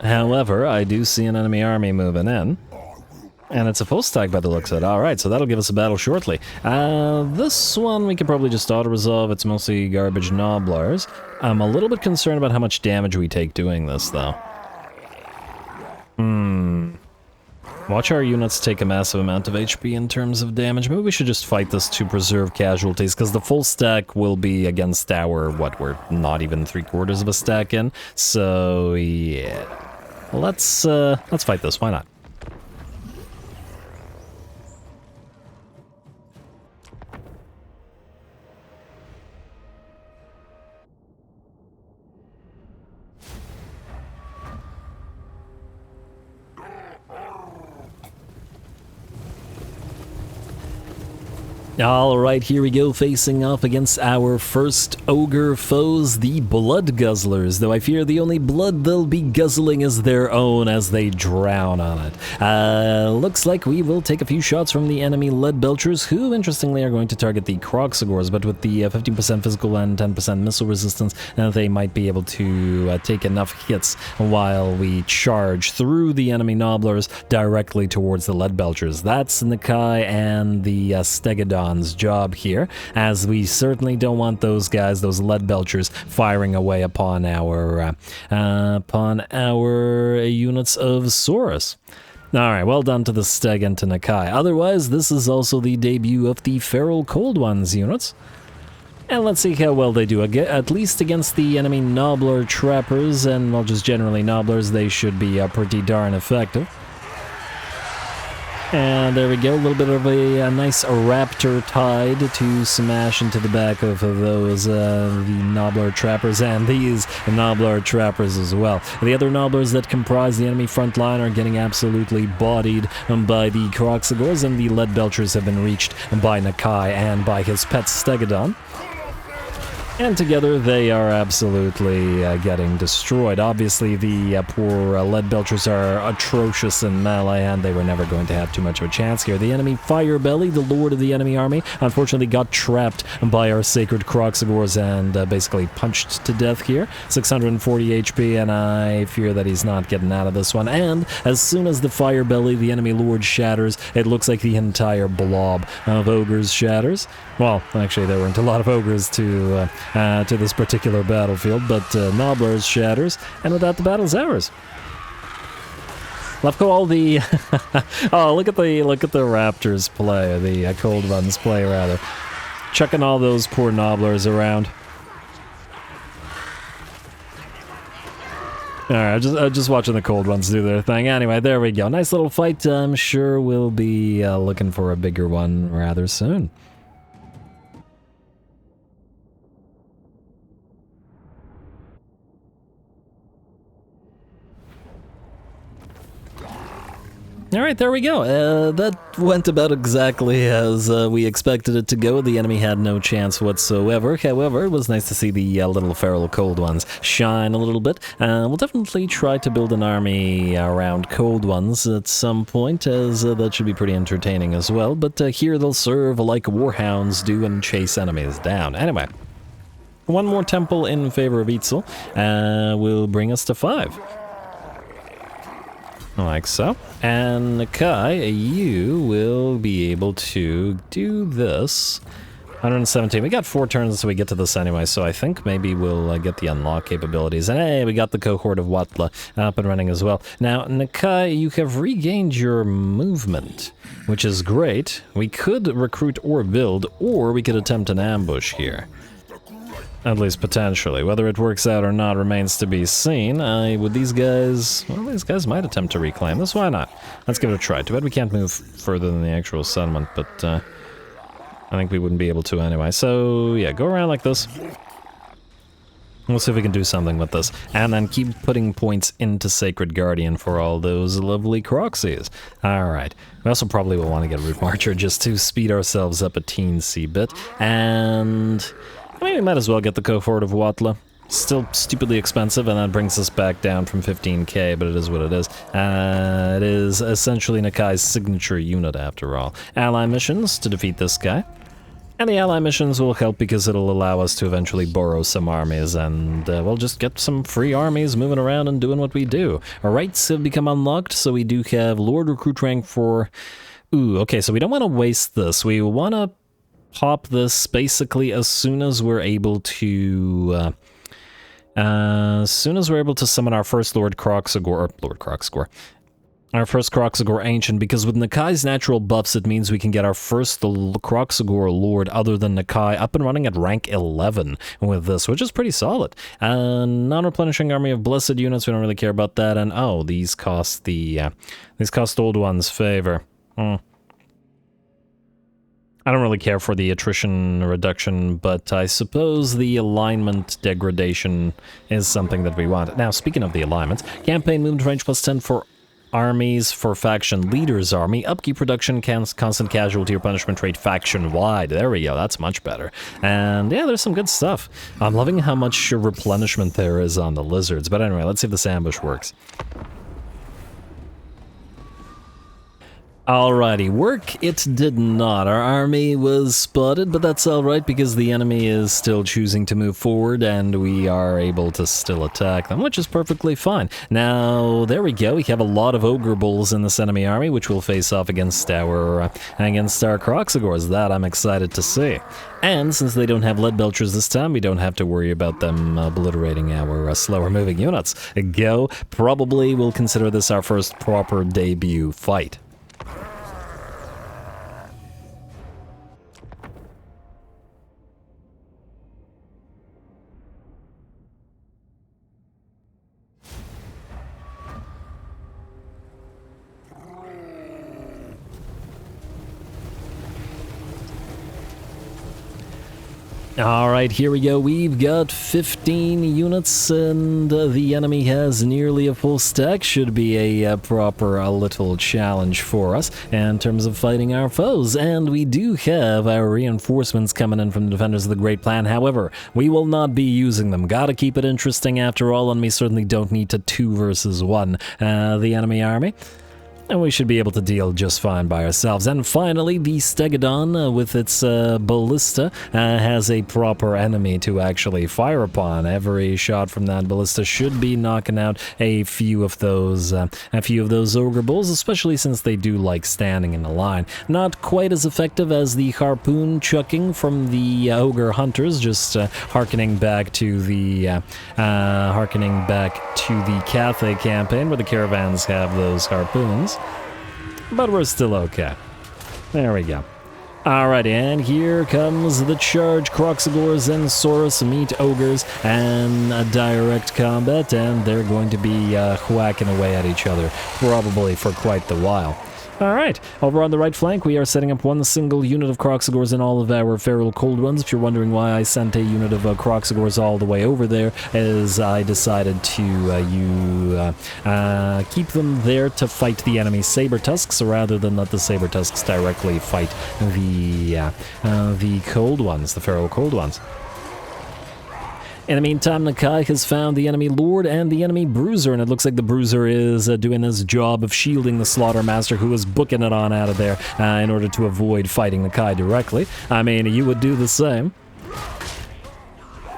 However, I do see an enemy army moving in. And it's a full stack by the looks of it. Alright, so that'll give us a battle shortly. This one we can probably just auto-resolve. It's mostly garbage Nobblers. I'm a little bit concerned about how much damage we take doing this, though. Watch our units take a massive amount of HP in terms of damage. Maybe we should just fight this to preserve casualties, because the full stack will be against our, we're not even 3/4 of a stack in. So, yeah. Let's fight this, why not? Alright, here we go, facing off against our first ogre foes, the Blood Guzzlers, though I fear the only blood they'll be guzzling is their own as they drown on it. Looks like we will take a few shots from the enemy Lead Belchers, who, interestingly, are going to target the CROC, but with the 15% physical and 10% missile resistance, they might be able to take enough hits while we charge through the enemy Nobblers directly towards the Lead Belchers. That's Nakai and the Stegodon's job here, as we certainly don't want those guys, those Lead Belchers, firing away upon our units of Saurus. Alright, well done to the Steg and to Nakai. Otherwise, this is also the debut of the Feral Cold Ones units. And let's see how well they do, at least against the enemy Nobbler Trappers, and well, just generally Nobblers, they should be pretty darn effective. And there we go, a little bit of a nice raptor tide to smash into the back of those, the Nobbler Trappers, and these Nobbler Trappers as well. The other Nobblers that comprise the enemy front line are getting absolutely bodied by the CROC, and the Lead Belchers have been reached by Nakai and by his pet Stegodon. And together they are absolutely getting destroyed. Obviously the poor Lead Belchers are atrocious in melee, and they were never going to have too much of a chance here. The enemy Firebelly, the lord of the enemy army, unfortunately got trapped by our sacred Croxagors and basically punched to death here. 640 HP, and I fear that he's not getting out of this one. And as soon as the Firebelly, the enemy lord, shatters, it looks like the entire blob of ogres shatters. Well, actually there weren't a lot of ogres to this particular battlefield, but Nobblers shatters, and with that the battle's ours. Love how all the oh, look at the Raptors play, the Cold Ones play rather, chucking all those poor Nobblers around. Alright, just watching the Cold Ones do their thing. Anyway, there we go. Nice little fight. I'm sure we'll be looking for a bigger one rather soon. Alright, there we go. That went about exactly as we expected it to go. The enemy had no chance whatsoever. However, it was nice to see the little feral cold ones shine a little bit. We'll definitely try to build an army around cold ones at some point, as that should be pretty entertaining as well. But here they'll serve like warhounds do and chase enemies down. Anyway, one more temple in favor of Itzel will bring us to 5. Like so. And Nakai, you will be able to do this. 117. We got 4 turns until we get to this anyway, so I think maybe we'll get the unlock capabilities. And hey, we got the cohort of Watla up and running as well. Now, Nakai, you have regained your movement, which is great. We could recruit or build, or we could attempt an ambush here. At least potentially. Whether it works out or not remains to be seen. Would these guys... Well, these guys might attempt to reclaim this. Why not? Let's give it a try. Too bad we can't move further than the actual settlement, but I think we wouldn't be able to anyway. So, yeah, go around like this. We'll see if we can do something with this. And then keep putting points into Sacred Guardian for all those lovely Croxies. Alright. We also probably will want to get Root Marcher just to speed ourselves up a teensy bit. And... I mean, we might as well get the cohort of Watla. Still stupidly expensive, and that brings us back down from 15k, but it is what it is. It is essentially Nakai's signature unit, after all. Ally missions to defeat this guy. And the ally missions will help because it'll allow us to eventually borrow some armies, and we'll just get some free armies moving around and doing what we do. Our rights have become unlocked, so we do have Lord Recruit rank for... Ooh, okay, so we don't want to waste this. We want to pop this basically as soon as we're able to summon our first Lord Crocsagor, our first Crocsagor Ancient, because with Nakai's natural buffs it means we can get our first Crocsagor Lord other than Nakai up and running at rank 11 with this, which is pretty solid. Non-replenishing army of blessed units, we don't really care about that, and oh, these cost old ones favor. I don't really care for the attrition reduction, but I suppose the alignment degradation is something that we want. Now, speaking of the alignments, campaign movement range plus 10 for armies for faction leader's army, upkeep reduction, constant casualty or punishment rate faction-wide. There we go, that's much better. And yeah, there's some good stuff. I'm loving how much replenishment there is on the lizards, but anyway, let's see if this ambush works. Alrighty, work it did not. Our army was spotted, but that's alright because the enemy is still choosing to move forward and we are able to still attack them, which is perfectly fine. Now, there we go. We have a lot of Ogre Bulls in this enemy army, which will face off against our Crocsagors. That I'm excited to see. And since they don't have Lead Belchers this time, we don't have to worry about them obliterating our slower moving units. Go. Probably we'll consider this our first proper debut fight. Alright, here we go. We've got 15 units and the enemy has nearly a full stack. Should be a proper little challenge for us in terms of fighting our foes. And we do have our reinforcements coming in from the Defenders of the Great Plan. However, we will not be using them. Gotta keep it interesting after all, and we certainly don't need to 2 versus 1 the enemy army. And we should be able to deal just fine by ourselves. And finally, the Stegodon, with its ballista, has a proper enemy to actually fire upon. Every shot from that ballista should be knocking out a few of those Ogre Bulls, especially since they do like standing in a line. Not quite as effective as the harpoon chucking from the Ogre Hunters, just harkening back to the Cathay campaign, where the caravans have those harpoons. But we're still okay. There we go. Alrighty, and here comes the charge. Crocsagors and Saurus meet Ogres and a direct combat, and they're going to be whacking away at each other, probably for quite the while. Alright, over on the right flank, we are setting up one single unit of Croxigors and all of our feral cold ones. If you're wondering why I sent a unit of Croxigors all the way over there, is I decided to keep them there to fight the enemy Saber Tusks, rather than let the Saber Tusks directly fight the cold ones, the feral cold ones. In the meantime, Nakai has found the enemy Lord and the enemy Bruiser, and it looks like the Bruiser is doing his job of shielding the Slaughtermaster, who is booking it on out of there in order to avoid fighting Nakai directly. I mean, you would do the same.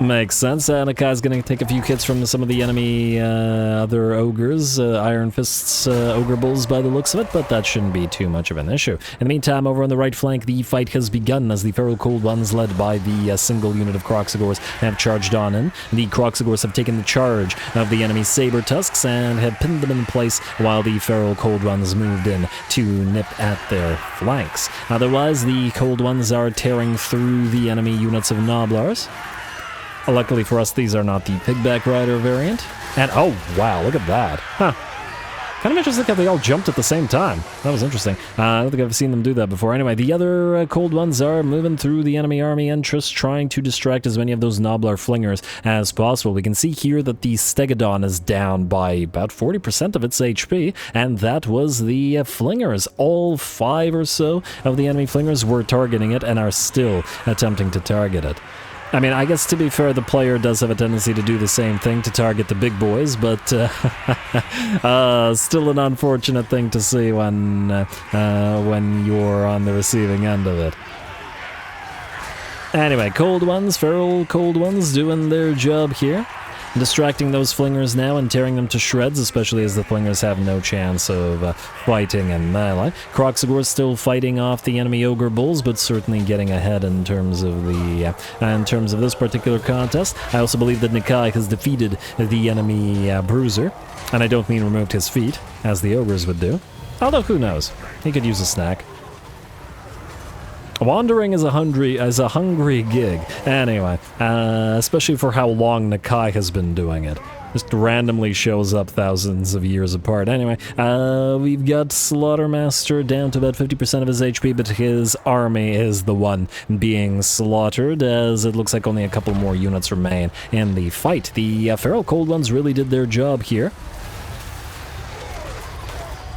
Makes sense. Nakai's going to take a few hits from some of the enemy other ogres, Iron Fist's ogre bulls by the looks of it, but that shouldn't be too much of an issue. In the meantime, over on the right flank, the fight has begun as the feral cold ones, led by the single unit of Croxigors, have charged on in. The Croxigors have taken the charge of the enemy Saber Tusks and have pinned them in place, while the feral cold ones moved in to nip at their flanks. Otherwise, the cold ones are tearing through the enemy units of Noblars. Luckily for us, these are not the Pigback Rider variant. And, oh, wow, look at that. Huh. Kind of interesting how they all jumped at the same time. That was interesting. I don't think I've seen them do that before. Anyway, the other cold ones are moving through the enemy army entrance, trying to distract as many of those Noblar Flingers as possible. We can see here that the Stegodon is down by about 40% of its HP, and that was the Flingers. All 5 or so of the enemy Flingers were targeting it and are still attempting to target it. I mean, I guess to be fair, the player does have a tendency to do the same thing, to target the big boys, but still an unfortunate thing to see when you're on the receiving end of it. Anyway, cold ones, feral cold ones, doing their job here. Distracting those Flingers now and tearing them to shreds, especially as the Flingers have no chance of fighting in melee. Croxigor's still fighting off the enemy Ogre Bulls, but certainly getting ahead in terms of this particular contest. I also believe that Nakai has defeated the enemy Bruiser, and I don't mean removed his feet, as the Ogres would do. Although, who knows? He could use a snack. Wandering is a hungry gig. Anyway, especially for how long Nakai has been doing it. Just randomly shows up thousands of years apart. Anyway, we've got Slaughtermaster down to about 50% of his HP, but his army is the one being slaughtered, as it looks like only a couple more units remain in the fight. The feral cold ones really did their job here.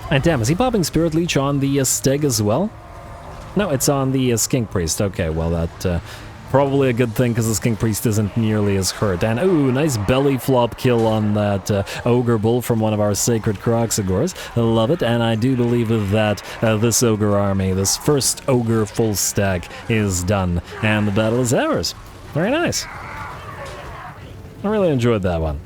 And damn, is he popping Spirit Leech on the Steg as well? No, it's on the Skink Priest. Okay, well, that probably a good thing, because the Skink Priest isn't nearly as hurt. And, ooh, nice belly flop kill on that Ogre Bull from one of our Sacred Croxigors. I love it, and I do believe that this Ogre army, this first Ogre full stack, is done, and the battle is ours. Very nice. I really enjoyed that one.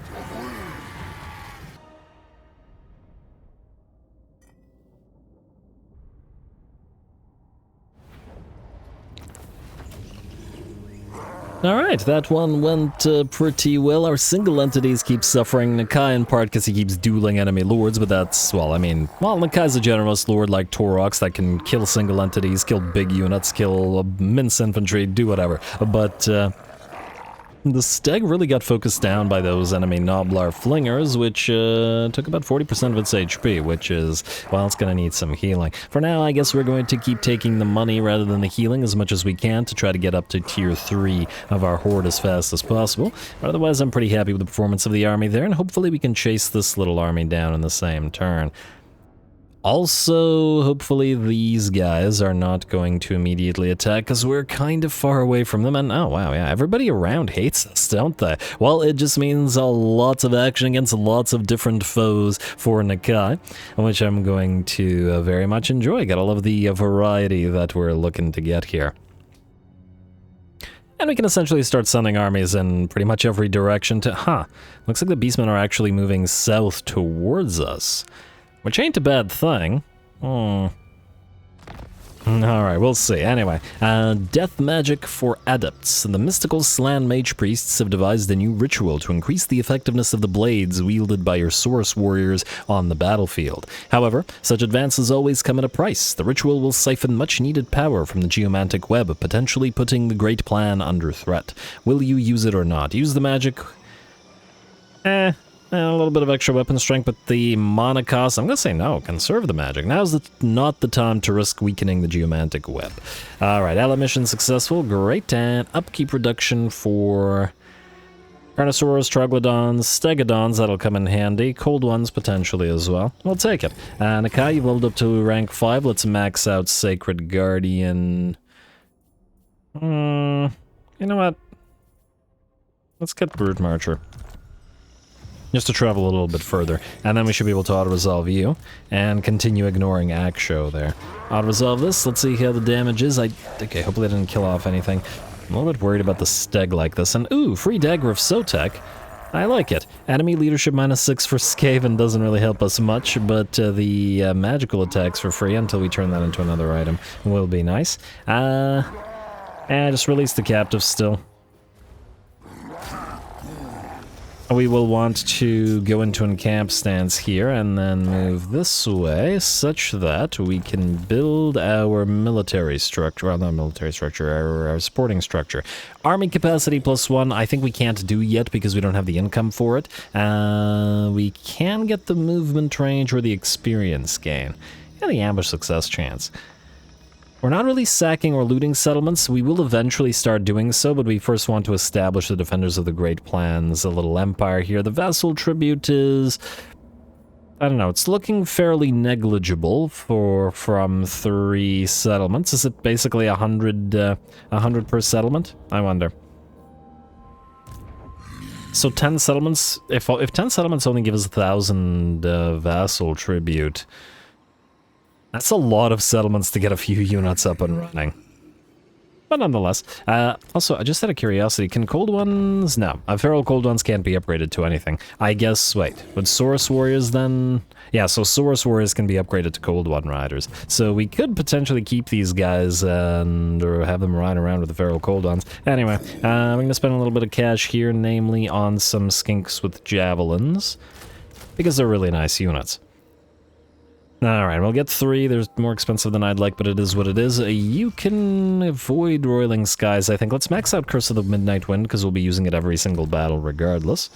Alright, that one went pretty well. Our single entities keep suffering, Nakai in part because he keeps dueling enemy lords, but that's, well, I mean, well, Nakai's a generous lord like Torox that can kill single entities, kill big units, kill mince infantry, do whatever. But the Steg really got focused down by those enemy Noblar Flingers, which took about 40% of its HP, which is, well, it's gonna need some healing. For now, I guess we're going to keep taking the money rather than the healing as much as we can to try to get up to tier 3 of our horde as fast as possible. But otherwise, I'm pretty happy with the performance of the army there, and hopefully we can chase this little army down in the same turn. Also, hopefully these guys are not going to immediately attack, because we're kind of far away from them, and oh wow, yeah, everybody around hates us, don't they? Well, it just means lots of action against lots of different foes for Nakai, which I'm going to very much enjoy. Got all of the variety that we're looking to get here. And we can essentially start sending armies in pretty much every direction to, looks like the Beastmen are actually moving south towards us. Which ain't a bad thing. Alright, we'll see. Anyway, death magic for adepts. The mystical Slan mage priests have devised a new ritual to increase the effectiveness of the blades wielded by your Saurus warriors on the battlefield. However, such advances always come at a price. The ritual will siphon much needed power from the geomantic web, potentially putting the great plan under threat. Will you use it or not? Use the magic? And a little bit of extra weapon strength, but the mana cost, I'm going to say no, conserve the magic. Now's not the time to risk weakening the geomantic web. Alright, ally mission successful, great, and upkeep reduction for Carnosaurs, Troglodons, Stegodons, that'll come in handy, cold ones potentially as well. We'll take it. Nakai, you've leveled up to rank 5, let's max out Sacred Guardian. You know what? Let's get Brute Marcher. Just to travel a little bit further, and then we should be able to auto-resolve you, and continue ignoring Aksho there. Auto-resolve this, let's see how the damage is. Okay, hopefully I didn't kill off anything. I'm a little bit worried about the Steg like this, and ooh, free Dagger of Sotek. I like it. Enemy leadership -6 for Skaven doesn't really help us much, but the magical attacks for free until we turn that into another item will be nice. And I just released the captive still. We will want to go into an encamp stance here and then move this way such that we can build our military structure, well not military structure, our supporting structure. Army capacity +1 I think we can't do yet because we don't have the income for it. We can get the movement range or the experience gain and the ambush success chance. We're not really sacking or looting settlements. We will eventually start doing so, but we first want to establish the Defenders of the Great Plans, a little empire here. The vassal tribute is, I don't know, it's looking fairly negligible from 3 settlements. Is it basically 100 per settlement? I wonder. So 10 settlements, if 10 settlements only give us 1,000 vassal tribute, that's a lot of settlements to get a few units up and running. But nonetheless, also, just out of curiosity, can cold ones... No, feral cold ones can't be upgraded to anything. I guess, wait, would Saurus warriors then... Yeah, so Saurus warriors can be upgraded to cold one riders. So we could potentially keep these guys or have them ride around with the feral cold ones. Anyway, I'm going to spend a little bit of cash here, namely on some skinks with javelins, because they're really nice units. Alright, we'll get 3. They're more expensive than I'd like, but it is what it is. You can avoid Roiling Skies, I think. Let's max out Curse of the Midnight Wind, because we'll be using it every single battle regardless.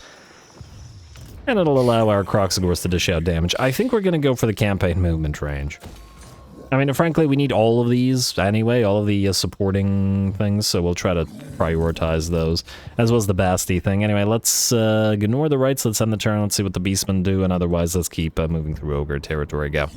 And it'll allow our Croxagors to dish out damage. I think we're going to go for the campaign movement range. I mean, frankly, we need all of these anyway, all of the supporting things, so we'll try to prioritize those, as well as the Basti thing. Anyway, let's ignore the rights, let's end the turn, let's see what the Beastmen do, and otherwise let's keep moving through Ogre territory. Go.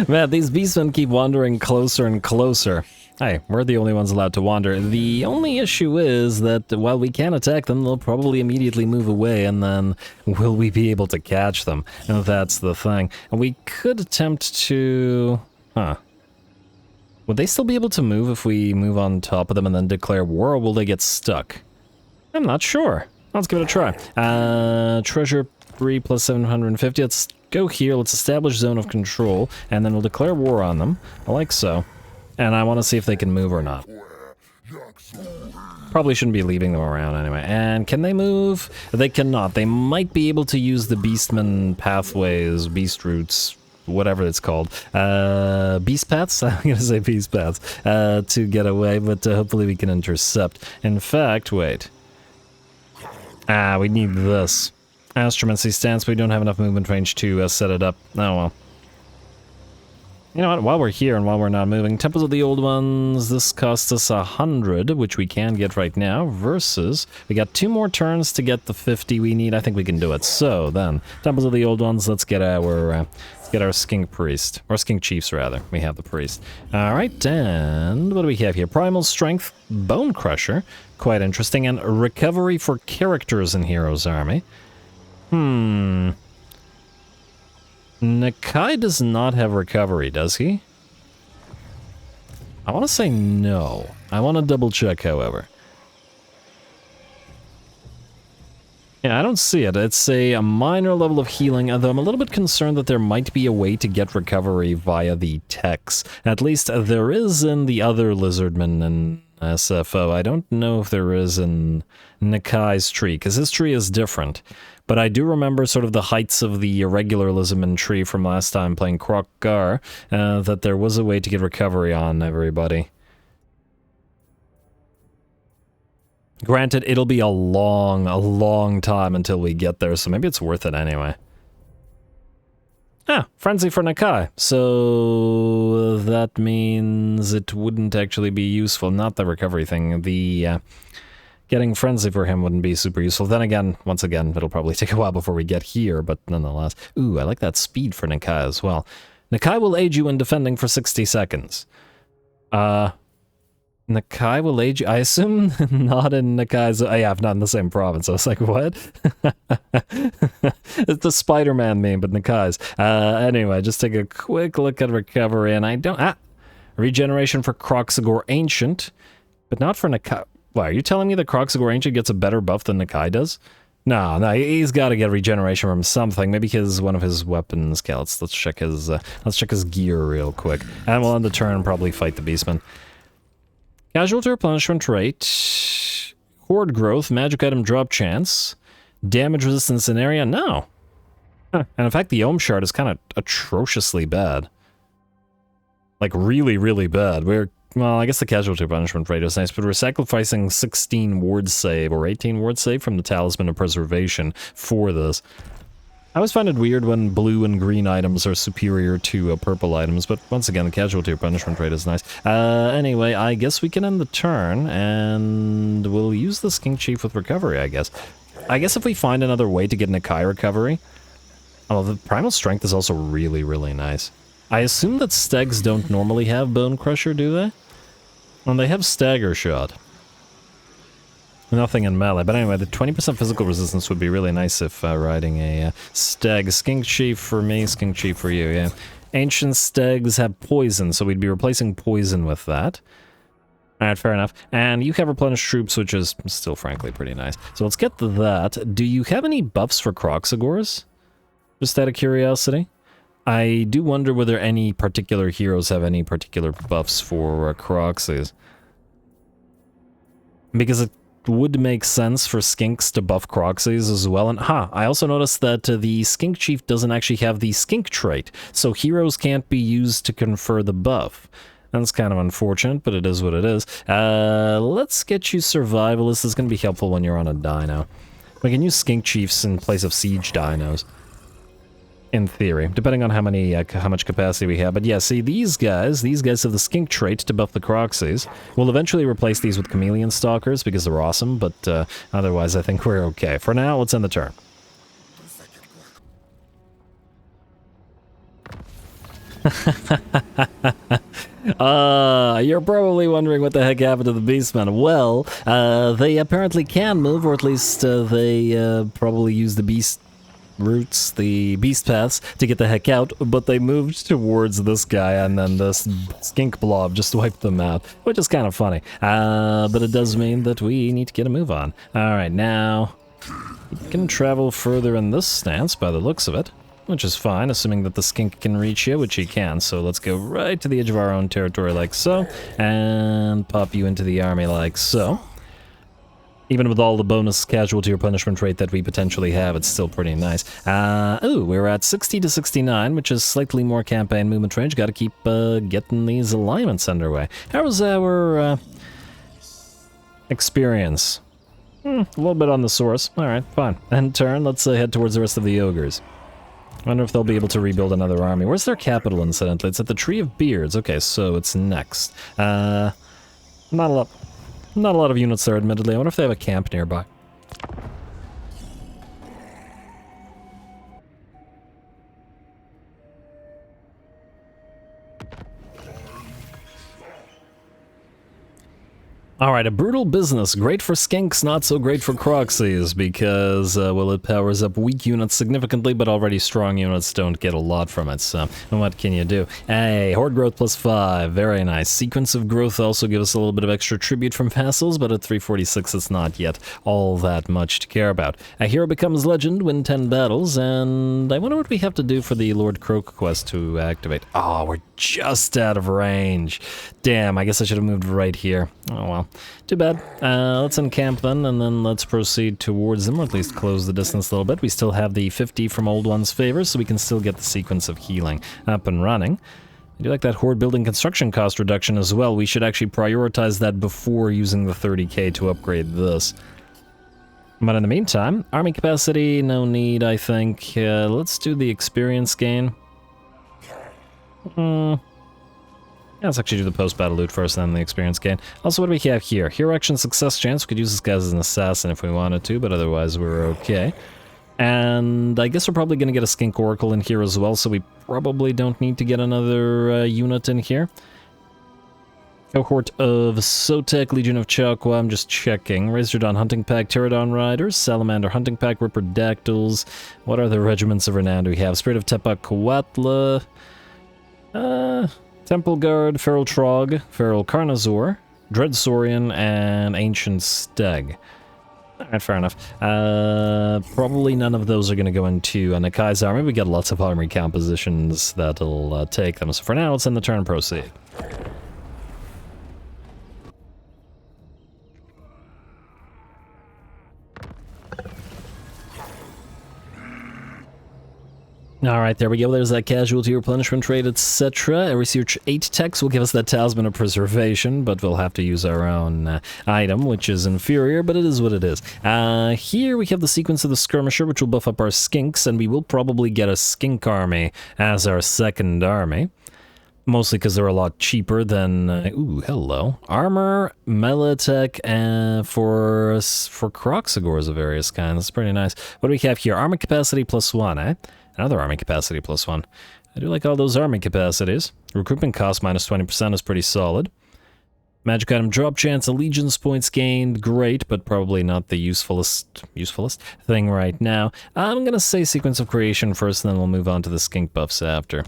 Man, these Beastmen keep wandering closer and closer. Hey, we're the only ones allowed to wander. The only issue is that while we can attack them, they'll probably immediately move away, and then will we be able to catch them? And that's the thing. And we could attempt to... Huh. Would they still be able to move if we move on top of them and then declare war, or will they get stuck? I'm not sure. Let's give it a try. Treasure 3 plus 750. Let's go here, let's establish zone of control, and then we'll declare war on them. I like so. And I want to see if they can move or not. Probably shouldn't be leaving them around anyway. And can they move? They cannot. They might be able to use the Beastman pathways, beast routes, whatever it's called. Beast paths? I'm going to say beast paths. To get away, but hopefully we can intercept. In fact, wait. We need this. Astromancy stance, we don't have enough movement range to set it up. Oh well. You know what, while we're here and while we're not moving, Temples of the Old Ones, this costs us 100, which we can get right now, versus, we got 2 more turns to get the 50 we need. I think we can do it. So then, Temples of the Old Ones, let's get our Skink Priest, or Skink Chiefs rather. We have the Priest. Alright, and what do we have here? Primal Strength, Bone Crusher, quite interesting, and Recovery for characters in Heroes Army. Nakai does not have recovery, does he? I want to say no. I want to double check, however. Yeah, I don't see it. It's a minor level of healing, although I'm a little bit concerned that there might be a way to get recovery via the techs. At least there is in the other Lizardmen and SFO. I don't know if there is in Nakai's tree, because his tree is different. But I do remember sort of the heights of the irregular Lizardman tree from last time playing CROC, that there was a way to get recovery on everybody. Granted, it'll be a long time until we get there, so maybe it's worth it anyway. Ah, Frenzy for Nakai. So that means it wouldn't actually be useful. Not the recovery thing. The getting Frenzy for him wouldn't be super useful. Then again, once again, it'll probably take a while before we get here, but nonetheless. Ooh, I like that speed for Nakai as well. Nakai will aid you in defending for 60 seconds. Nakai will aid you? I assume not in Nakai's... yeah, not in the same province. I was like, what? It's the Spider-Man meme, but Nakai's. Anyway, just take a quick look at recovery, and I don't... Regeneration for Croxagore Ancient, but not for Nakai. Why, are you telling me that Croxagore Ancient gets a better buff than Nakai does? No, he's got to get regeneration from something. Maybe one of his weapon scouts. Let's check his gear real quick. And we'll end the turn and probably fight the Beastman. Casualty replenishment rate, horde growth, magic item drop chance, damage resistance in area, no. And in fact, the Ohm Shard is kind of atrociously bad. Like, really bad. Well, I guess the casualty replenishment rate is nice, but we're sacrificing 16 ward save, or 18 ward save from the Talisman of Preservation for this. I always find it weird when blue and green items are superior to purple items, but once again, the casualty replenishment rate is nice. Anyway, I guess we can end the turn, and we'll use the Skink Chief with recovery, I guess. I guess if we find another way to get Nakai recovery... Oh, the Primal Strength is also really nice. I assume that Stegs don't normally have Bone Crusher, do they? Well, they have Stagger Shot. Nothing in melee, but anyway, the 20% physical resistance would be really nice if riding a Stag. Skink Chief for me, Skink Chief for you, yeah. Ancient Stags have poison, so we'd be replacing poison with that. Alright, fair enough. And you have replenished troops, which is still frankly pretty nice. So let's get to that. Do you have any buffs for Croxagores? Just out of curiosity? I do wonder whether any particular heroes have any particular buffs for Croxies. Because it would make sense for Skinks to buff Croxies as well. And I also noticed that the Skink Chief doesn't actually have the Skink trait, so heroes can't be used to confer the buff. That's kind of unfortunate, but it is what it is. Let's get you Survivalist. This is going to be helpful when you're on a dino. We can use Skink Chiefs in place of Siege Dinos. In theory, depending on how much capacity we have. But yeah, see, these guys have the Skink trait to buff the Croxies. We'll eventually replace these with Chameleon Stalkers because they're awesome, but otherwise I think we're okay. For now, let's end the turn. You're probably wondering what the heck happened to the Beastmen. Well, they apparently can move, or at least they probably use the beast routes, the beast paths, to get the heck out, but they moved towards this guy, and then this skink blob just wiped them out, which is kind of funny. But it does mean that we need to get a move on. Alright, now, you can travel further in this stance by the looks of it, which is fine, assuming that the skink can reach you, which he can. So let's go right to the edge of our own territory like so, and pop you into the army like so. Even with all the bonus casualty or punishment rate that we potentially have, it's still pretty nice. Ooh, we're at 60 to 69, which is slightly more campaign movement range. Gotta keep getting these alignments underway. How was our experience? A little bit on the source. Alright, fine. End turn, let's head towards the rest of the ogres. I wonder if they'll be able to rebuild another army. Where's their capital, incidentally? It's at the Tree of Beards. Okay, so it's next. Not a lot of units there, admittedly. I wonder if they have a camp nearby. Alright, a brutal business. Great for skinks, not so great for Croxies, because, well, it powers up weak units significantly, but already strong units don't get a lot from it, so what can you do? Hey, Horde Growth +5, very nice. Sequence of Growth also gives us a little bit of extra tribute from vassals, but at 346 it's not yet all that much to care about. A hero becomes legend, win 10 battles, and I wonder what we have to do for the Lord CROC quest to activate. Oh, we're just out of range. Damn, I guess I should have moved right here. Oh well. Too bad. Let's encamp then, and then let's proceed towards them, or at least close the distance a little bit. We still have the 50 from Old One's favor, so we can still get the sequence of healing up and running. I do like that horde building construction cost reduction as well. We should actually prioritize that before using the 30k to upgrade this. But in the meantime, army capacity, no need, I think. Let's do the experience gain. Yeah, let's actually do the post-battle loot first, then the experience gain. Also, what do we have here? Hero action success chance. We could use this guy as an assassin if we wanted to, but otherwise we're okay. And I guess we're probably going to get a Skink Oracle in here as well, so we probably don't need to get another unit in here. Cohort of Sotek, Legion of Chakwa, I'm just checking. Razordon Hunting Pack, Pterodon Riders, Salamander Hunting Pack, Ripperdactyls. What are the regiments of renown we have? Spirit of Tepacatl, Temple Guard, Feral Trog, Feral Carnosaur, Dread Saurian, and Ancient Stag. Alright, fair enough. Probably none of those are going to go into Nakai's army. We got lots of army compositions that'll take them. So for now, let's end the turn, proceed. Alright, there we go. There's that casualty replenishment rate, etc. Research 8 techs will give us that Talisman of Preservation, but we'll have to use our own item, which is inferior, but it is what it is. Here we have the Sequence of the Skirmisher, which will buff up our skinks, and we will probably get a skink army as our second army. Mostly because they're a lot cheaper than... ooh, hello. Armor, melee attack, for Croxagores of various kinds. That's pretty nice. What do we have here? Armor capacity +1, eh? Another army capacity +1. I do like all those army capacities. Recruitment cost -20% is pretty solid. Magic item drop chance, allegiance points gained, great, but probably not the usefulest thing right now. I'm gonna say Sequence of Creation first, and then we'll move on to the skink buffs after.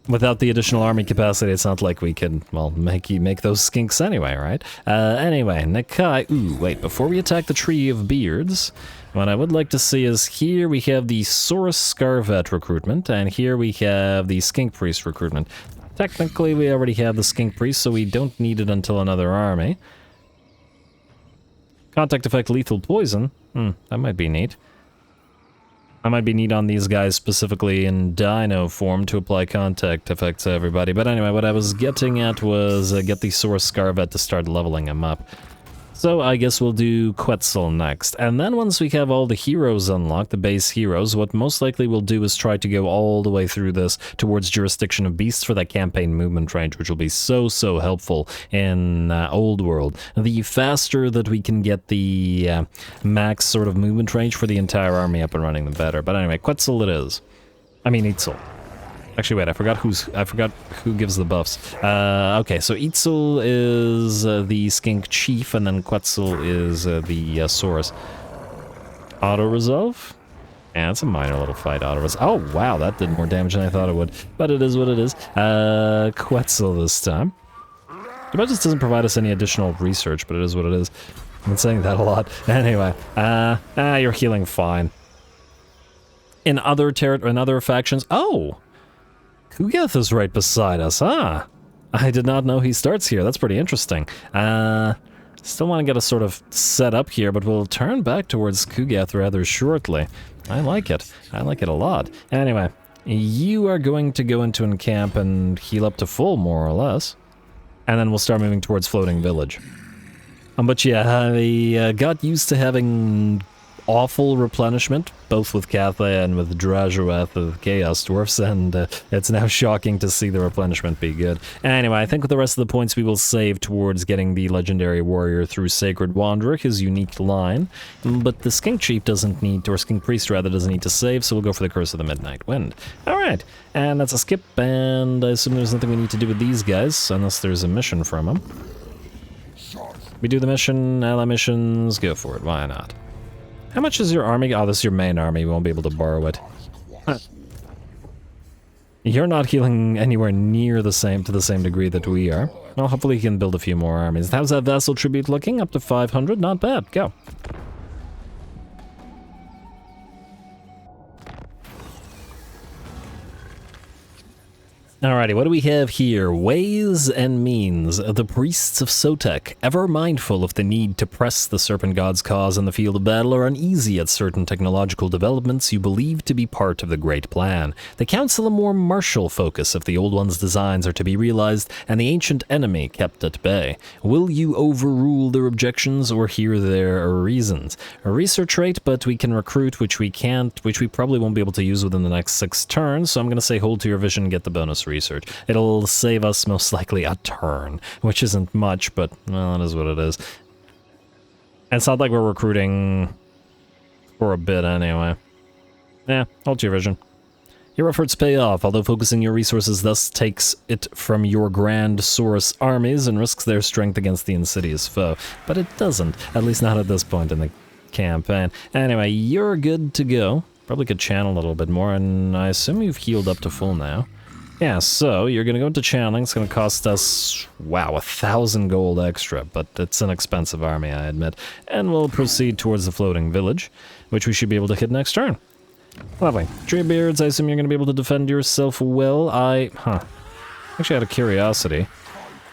Without the additional army capacity, it's not like we can, well, make those skinks anyway, right? Anyway, Nakai... Ooh, wait, before we attack the Tree of Beards, what I would like to see is here we have the Saurus Scarvet recruitment, and here we have the Skink Priest recruitment. Technically, we already have the Skink Priest, so we don't need it until another army. Contact effect lethal poison. That might be neat. I might be neat on these guys specifically in dino form to apply contact effects to everybody. But anyway, what I was getting at was get the Saurus Scarvet to start leveling him up. So I guess we'll do Quetzal next. And then once we have all the heroes unlocked, the base heroes, what most likely we'll do is try to go all the way through this towards Jurisdiction of Beasts for that campaign movement range, which will be so helpful in Old World. The faster that we can get the max sort of movement range for the entire army up and running, the better. But anyway, Quetzal it is. I mean, Itzel. Actually, wait, I forgot who gives the buffs. Okay, so Itzel is the Skink Chief, and then Quetzal is the Saurus. Auto-resolve? Yeah, it's a minor little fight, auto-resolve. Oh, wow, that did more damage than I thought it would. But it is what it is. Quetzal this time. The budget doesn't provide us any additional research, but it is what it is. I've been saying that a lot. Anyway, you're healing fine. In other factions... Oh! Kugeth is right beside us, huh? I did not know he starts here. That's pretty interesting. Still want to get us sort of set up here, but we'll turn back towards Kugeth rather shortly. I like it. I like it a lot. Anyway, you are going to go into encamp and heal up to full, more or less. And then we'll start moving towards Floating Village. But yeah, I got used to having awful replenishment, both with Cathay and with Drajoath of Chaos Dwarfs, and it's now shocking to see the replenishment be good. Anyway, I think with the rest of the points we will save towards getting the Legendary Warrior through Sacred Wanderer, his unique line, but the Skink Chief doesn't need, or Skink Priest rather, doesn't need to save, so we'll go for the Curse of the Midnight Wind. Alright, and that's a skip, and I assume there's nothing we need to do with these guys, unless there's a mission from them. We do the mission, ally missions, go for it, why not? How much is your army? Oh, this is your main army. We won't be able to borrow it. Huh. You're not healing anywhere near the same degree that we are. Well, hopefully you can build a few more armies. How's that vassal tribute looking? Up to 500? Not bad. Go. Alrighty, what do we have here? Ways and means. The priests of Sotek, ever mindful of the need to press the Serpent God's cause in the field of battle, are uneasy at certain technological developments you believe to be part of the Great Plan. They counsel a more martial focus if the Old One's designs are to be realized and the ancient enemy kept at bay. Will you overrule their objections or hear their reasons? A research rate, but we can recruit, which we probably won't be able to use within the next 6 turns, so I'm going to say hold to your vision and get the bonus research. It'll save us most likely a turn, which isn't much, but, well, it is what it is. It's not like we're recruiting for a bit anyway. Yeah, hold to your vision. Your efforts pay off, although focusing your resources thus takes it from your grand Saurus armies and risks their strength against the insidious foe. But it doesn't, at least not at this point in the campaign. Anyway, you're good to go. Probably could channel a little bit more, and I assume you've healed up to full now. Yeah, so you're going to go into channeling. It's going to cost us, wow, 1,000 gold extra, but it's an expensive army, I admit. And we'll proceed towards the floating village, which we should be able to hit next turn. Lovely. Treebeards, I assume you're going to be able to defend yourself well. Actually, out of curiosity,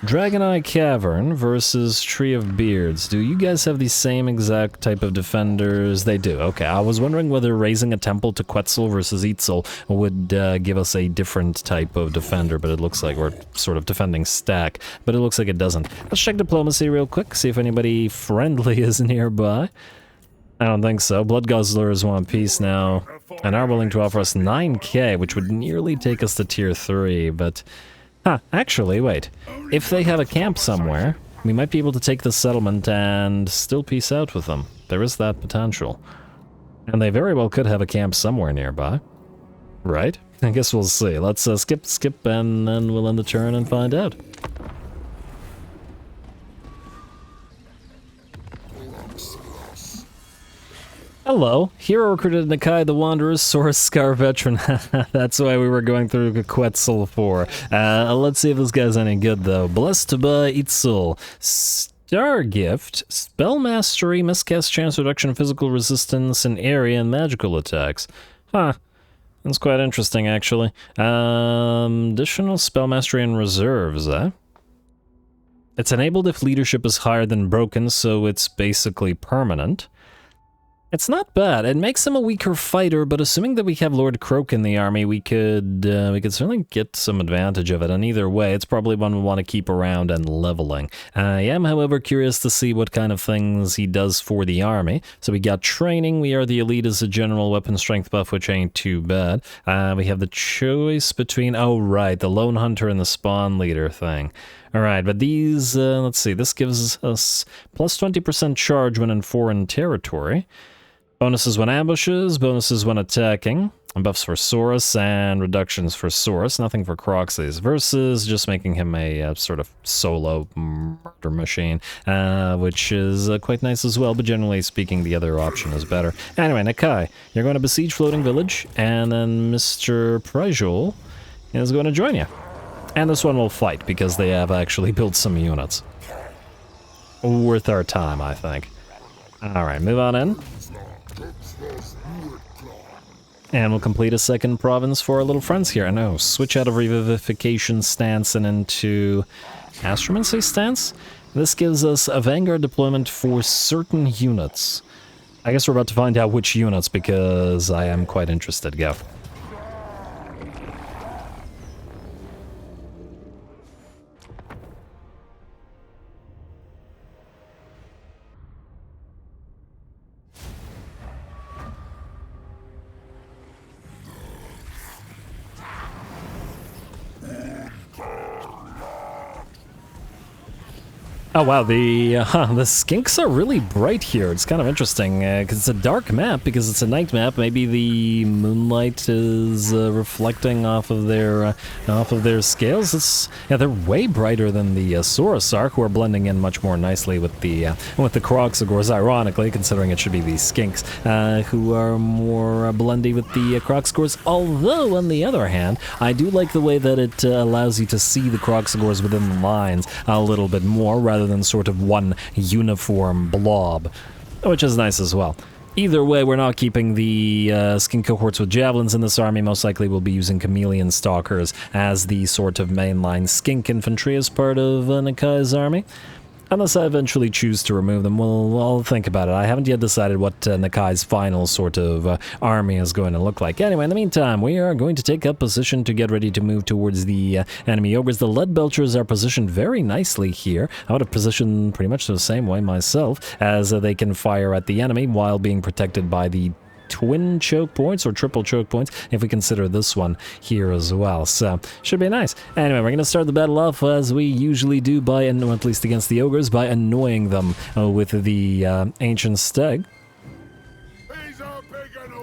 Dragon Eye Cavern versus Tree of Beards. Do you guys have the same exact type of defenders? They do. Okay, I was wondering whether raising a temple to Quetzal versus Itzel would give us a different type of defender, but it looks like we're sort of defending stack, but it looks like it doesn't. Let's check diplomacy real quick, see if anybody friendly is nearby. I don't think so. Blood Guzzlers want peace now, and are willing to offer us 9k, which would nearly take us to tier 3, but... actually, wait. If they have a camp somewhere, we might be able to take the settlement and still peace out with them. There is that potential. And they very well could have a camp somewhere nearby. Right? I guess we'll see. Let's skip, and then we'll end the turn and find out. Hello, hero recruited Nakai the Wanderer, Source Scar Veteran. That's why we were going through Quetzal for. Let's see if this guy's any good, though. Blessed by Itzel. Star Gift, Spell Mastery, Miscast Chance Reduction, Physical Resistance in area, and Magical Attacks. That's quite interesting, actually. Additional Spell Mastery and Reserves, eh? It's enabled if leadership is higher than broken, so it's basically permanent. It's not bad. It makes him a weaker fighter, but assuming that we have Lord CROC in the army, we could certainly get some advantage of it. And either way, it's probably one we want to keep around and leveling. I am, however, curious to see what kind of things he does for the army. So we got training. We are the elite as a general weapon strength buff, which ain't too bad. We have the choice between, oh right, the lone hunter and the spawn leader thing. Alright, but these, let's see, this gives us plus 20% charge when in foreign territory. Bonuses when ambushes, bonuses when attacking, buffs for Saurus, and reductions for Saurus, nothing for CROCs, versus just making him a sort of solo murder machine, which is quite nice as well, but generally speaking, the other option is better. Anyway, Nakai, you're going to besiege Floating Village, and then Mr. Prijol is going to join you. And this one will fight, because they have actually built some units. Worth our time, I think. Alright, move on in. And we'll complete a second province for our little friends here. I know, switch out of Revivification stance and into Astromancy stance. This gives us a Vanguard deployment for certain units. I guess we're about to find out which units, because I am quite interested. Go. Oh wow, the skinks are really bright here. It's kind of interesting, because it's a dark map, because it's a night map. Maybe the moonlight is reflecting off of their scales. Yeah, they're way brighter than the Saurus who are blending in much more nicely with the CROCs, of course, ironically, considering it should be the skinks, who are more blendy with the CROCs. Although, on the other hand, I do like the way that it allows you to see the CROCs within the lines a little bit more, rather than sort of one uniform blob, which is nice as well. Either way, we're not keeping the skink cohorts with javelins in this army. Most likely we'll be using chameleon stalkers as the sort of mainline skink infantry as part of Nakai's army. Unless I eventually choose to remove them, I'll think about it. I haven't yet decided what Nakai's final sort of army is going to look like. Anyway, in the meantime, we are going to take up position to get ready to move towards the enemy ogres. The lead belchers are positioned very nicely here. I would have positioned pretty much the same way myself, as they can fire at the enemy while being protected by the twin choke points or triple choke points if we consider this one here as well. So should be nice. Anyway, we're going to start the battle off as we usually do by, at least against the ogres, by annoying them with the ancient stag.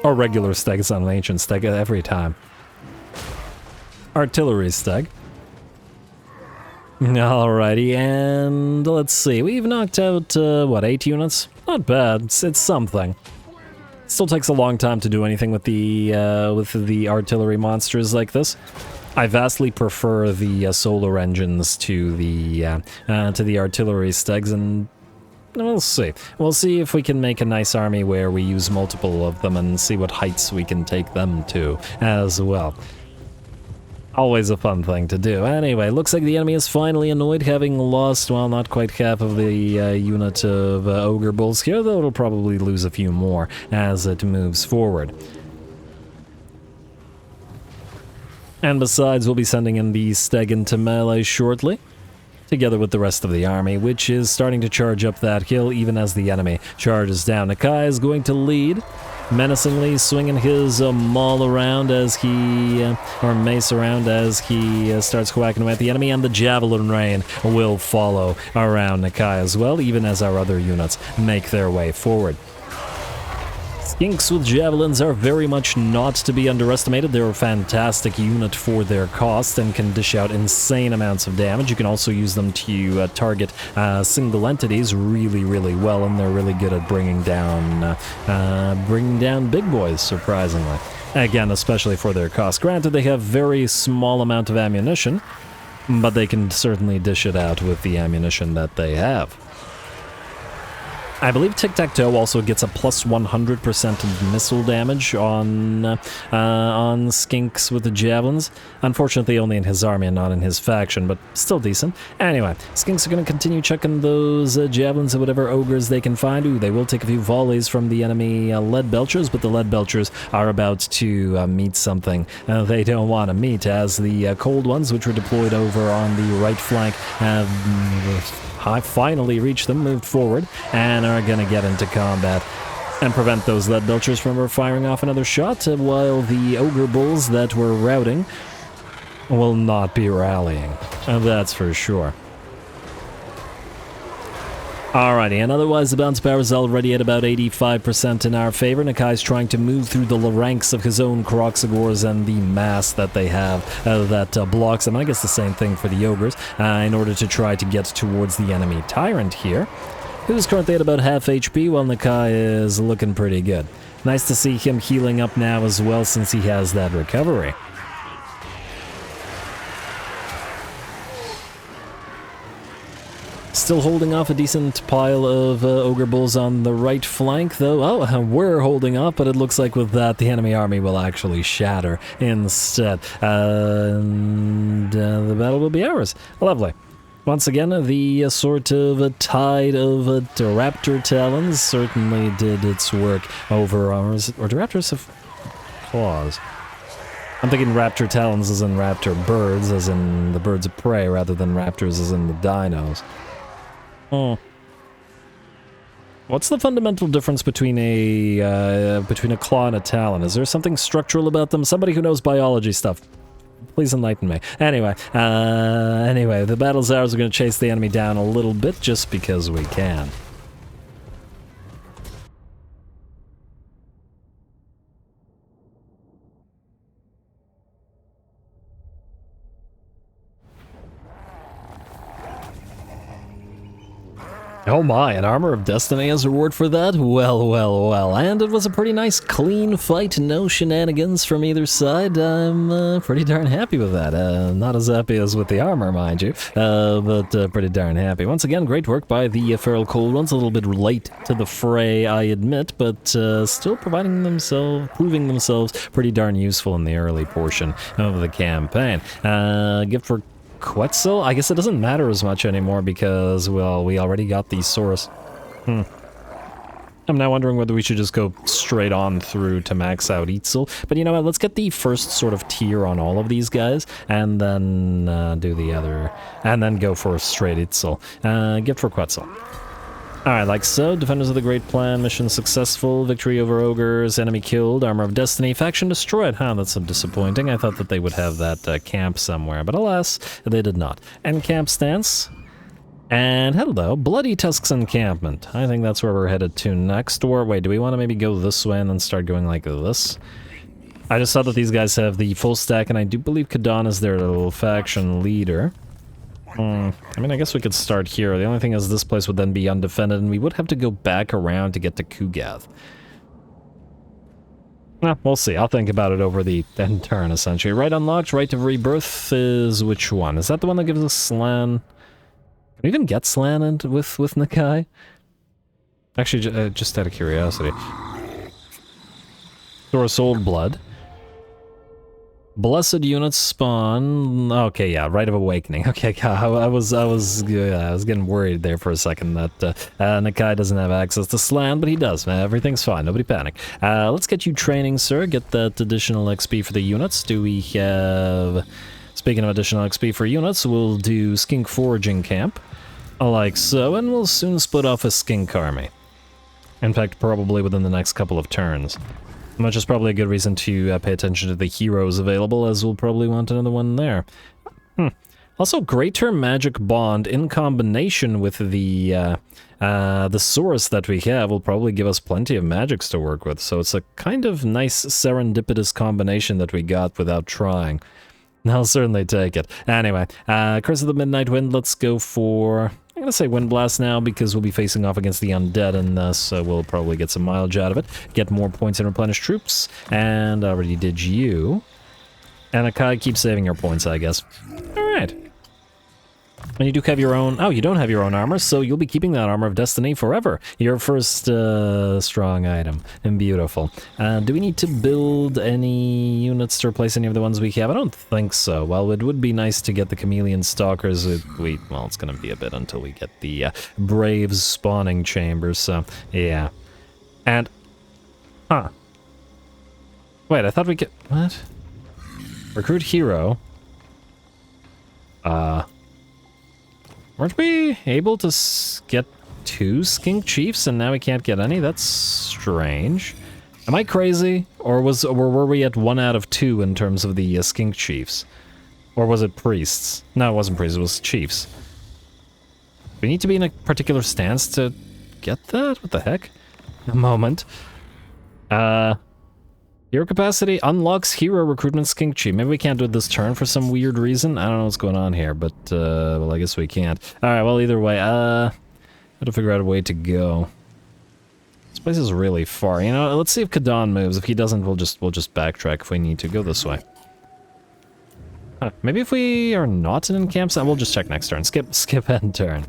Or regular stag. It's not an ancient stag every time. Artillery stag. Alrighty, and let's see. We've knocked out, what, 8 units? Not bad. It's something. Still takes a long time to do anything with the artillery monsters like this. I vastly prefer the solar engines to the artillery stags, and we'll see. We'll see if we can make a nice army where we use multiple of them and see what heights we can take them to as well. Always a fun thing to do. Anyway, looks like the enemy is finally annoyed, having lost, well, not quite half of the unit of ogre bulls here, though it'll probably lose a few more as it moves forward. And besides, we'll be sending in the stag into melee shortly, together with the rest of the army, which is starting to charge up that hill even as the enemy charges down. Nakai is going to lead, menacingly swinging his maul around as he, or mace around as he starts whacking away at the enemy, and the javelin rain will follow around Nakai as well, even as our other units make their way forward. Skinks with javelins are very much not to be underestimated. They're a fantastic unit for their cost and can dish out insane amounts of damage. You can also use them to target single entities really, really well, and they're really good at bringing down big boys, surprisingly. Again, especially for their cost. Granted, they have very small amount of ammunition, but they can certainly dish it out with the ammunition that they have. I believe Tic-Tac-Toe also gets a plus 100% missile damage on skinks with the javelins. Unfortunately, only in his army and not in his faction, but still decent. Anyway, skinks are going to continue chucking those javelins at whatever ogres they can find. Ooh, they will take a few volleys from the enemy lead belchers, but the lead belchers are about to meet something they don't want to meet, as the cold ones, which were deployed over on the right flank, I finally reached them, moved forward, and are going to get into combat and prevent those lead belchers from firing off another shot, while the ogre bulls that were routing will not be rallying. That's for sure. Alrighty, and otherwise the bounce power is already at about 85% in our favor. Nakai's trying to move through the ranks of his own CROCs and the mass that they have that blocks them. I guess the same thing for the ogres, in order to try to get towards the enemy tyrant here, who's currently at about half HP, while Nakai is looking pretty good. Nice to see him healing up now as well, since he has that recovery. Still holding off a decent pile of ogre bulls on the right flank, though. Oh, we're holding off, but it looks like with that, the enemy army will actually shatter instead. And the battle will be ours. Lovely. Once again, the sort of tide of raptor talons certainly did its work over ours. Or do raptors have claws? I'm thinking raptor talons as in raptor birds, as in the birds of prey, rather than raptors as in the dinos. What's the fundamental difference between a claw and a talon? Is there something structural about them? Somebody who knows biology stuff, please enlighten me. Anyway, the battle's ours. We're going to chase the enemy down a little bit just because we can. Oh my, an Armor of Destiny as a reward for that? Well, well, well. And it was a pretty nice, clean fight. No shenanigans from either side. I'm pretty darn happy with that. Not as happy as with the armor, mind you, but pretty darn happy. Once again, great work by the Feral Cold Ones. A little bit late to the fray, I admit, but still proving themselves pretty darn useful in the early portion of the campaign. Gift for Quetzal? I guess it doesn't matter as much anymore because, well, we already got the Saurus. I'm now wondering whether we should just go straight on through to max out Itzel. But you know what, let's get the first sort of tier on all of these guys, and then do the other, and then go for a straight Itzel. Gift for Quetzal. Alright, like so. Defenders of the Great Plan, mission successful, victory over ogres, enemy killed, Armor of Destiny, faction destroyed. Huh, that's so disappointing. I thought that they would have that camp somewhere, but alas, they did not. End camp stance. And hello, Bloody Tusks encampment. I think that's where we're headed to next. Or wait, do we want to maybe go this way and then start going like this? I just saw that these guys have the full stack, and I do believe Kadan is their little faction leader. I mean, I guess we could start here. The only thing is this place would then be undefended, and we would have to go back around to get to Kugath. We'll see. I'll think about it over the end turn, essentially. Right unlocked, right of rebirth is which one? Is that the one that gives us Slan? Can we even get Slan with Nakai? Actually, just out of curiosity. Source Old Blood. Blessed units spawn. Okay, yeah, Rite of Awakening. Okay, I was getting worried there for a second that Nakai doesn't have access to Slan, but he does. Everything's fine. Nobody panic. Let's get you training, sir. Get that additional XP for the units. Do we have? Speaking of additional XP for units, we'll do Skink Foraging Camp, like so, and we'll soon split off a Skink Army. In fact, probably within the next couple of turns. Which is probably a good reason to pay attention to the heroes available, as we'll probably want another one there. Also, Greater Magic Bond in combination with the Saurus that we have will probably give us plenty of magics to work with, so it's a kind of nice serendipitous combination that we got without trying. I'll certainly take it. Anyway, Curse of the Midnight Wind, let's go for... I'm gonna say Wind Blast now because we'll be facing off against the undead, and thus we'll probably get some mileage out of it. Get more points and replenish troops, and I already did you. And Nakai, keep saving your points, I guess. Alright. And you do have your own... Oh, you don't have your own armor, so you'll be keeping that Armor of Destiny forever. Your first strong item. And beautiful. Do we need to build any units to replace any of the ones we have? I don't think so. Well, it would be nice to get the Chameleon Stalkers. Well, it's going to be a bit until we get the Braves spawning chambers, so yeah. And... Wait, I thought we could... What? Recruit hero. Weren't we able to get 2 Skink Chiefs and now we can't get any? That's strange. Am I crazy? Or were we at 1 out of 2 in terms of the Skink Chiefs? Or was it priests? No, it wasn't priests, it was chiefs. We need to be in a particular stance to get that? What the heck? A moment. Hero capacity unlocks hero recruitment Skink Chief. Maybe we can't do it this turn for some weird reason. I don't know what's going on here, but, well, I guess we can't. Alright, well, either way, I have to figure out a way to go. This place is really far. You know, let's see if Kadan moves. If he doesn't, we'll just backtrack if we need to. Go this way. Huh, maybe if we are not in campsite, we'll just check next turn. Skip end turn.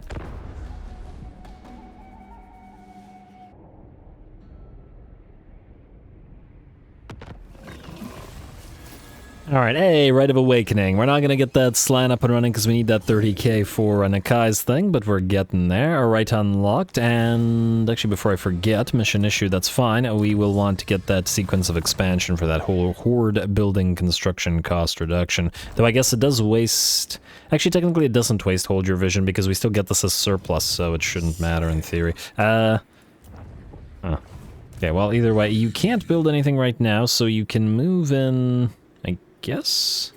Alright, hey, Rite of Awakening. We're not gonna get that Slan up and running because we need that 30k for Nakai's thing, but we're getting there. Alright, unlocked, and actually before I forget, mission issue, that's fine. We will want to get that sequence of expansion for that whole horde building construction cost reduction. Though I guess it does waste... Actually, technically it doesn't waste Hold Your Vision because we still get this as surplus, so it shouldn't matter in theory. Okay, well, either way, you can't build anything right now, so you can move in... Yes?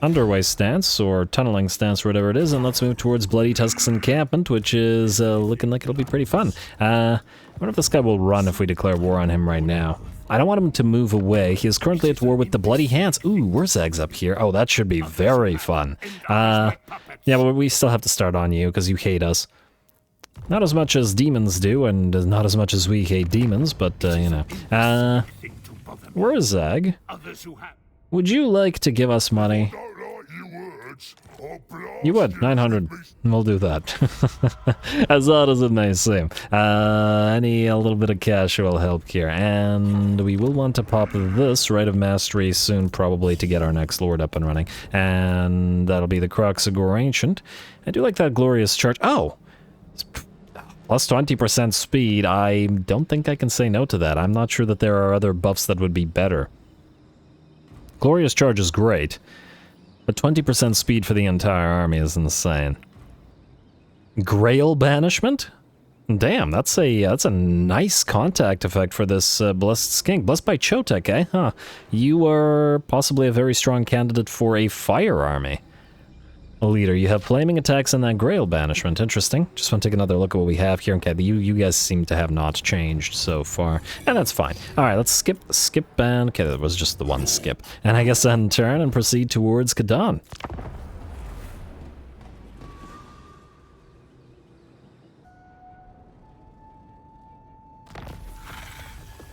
Underway stance, or tunneling stance, or whatever it is, and let's move towards Bloody Tusks encampment, which is looking like it'll be pretty fun. I wonder if this guy will run if we declare war on him right now. I don't want him to move away. He is currently at war with the Bloody Hands. Ooh, Wurzag's up here. Oh, that should be very fun. Yeah, but we still have to start on you, because you hate us. Not as much as demons do, and not as much as we hate demons, but, you know. Where is Zag? Would you like to give us money? You would, 900. We'll do that. As odd as it may seem. A little bit of cash will help here. And we will want to pop this Rite of Mastery soon, probably, to get our next Lord up and running. And that'll be the CROC Ancient. I do like that Glorious Charge. Oh! Plus 20% speed. I don't think I can say no to that. I'm not sure that there are other buffs that would be better. Glorious Charge is great. But 20% speed for the entire army is insane. Grail Banishment? Damn, that's a nice contact effect for this Blessed Skink. Blessed by Chotek, eh? Huh. You are possibly a very strong candidate for a fire army. Leader, you have flaming attacks and that Grail Banishment. Interesting. Just want to take another look at what we have here. Okay, you guys seem to have not changed so far. And that's fine. Alright, let's skip, and... Okay, that was just the one skip. And I guess end turn and proceed towards Kadan.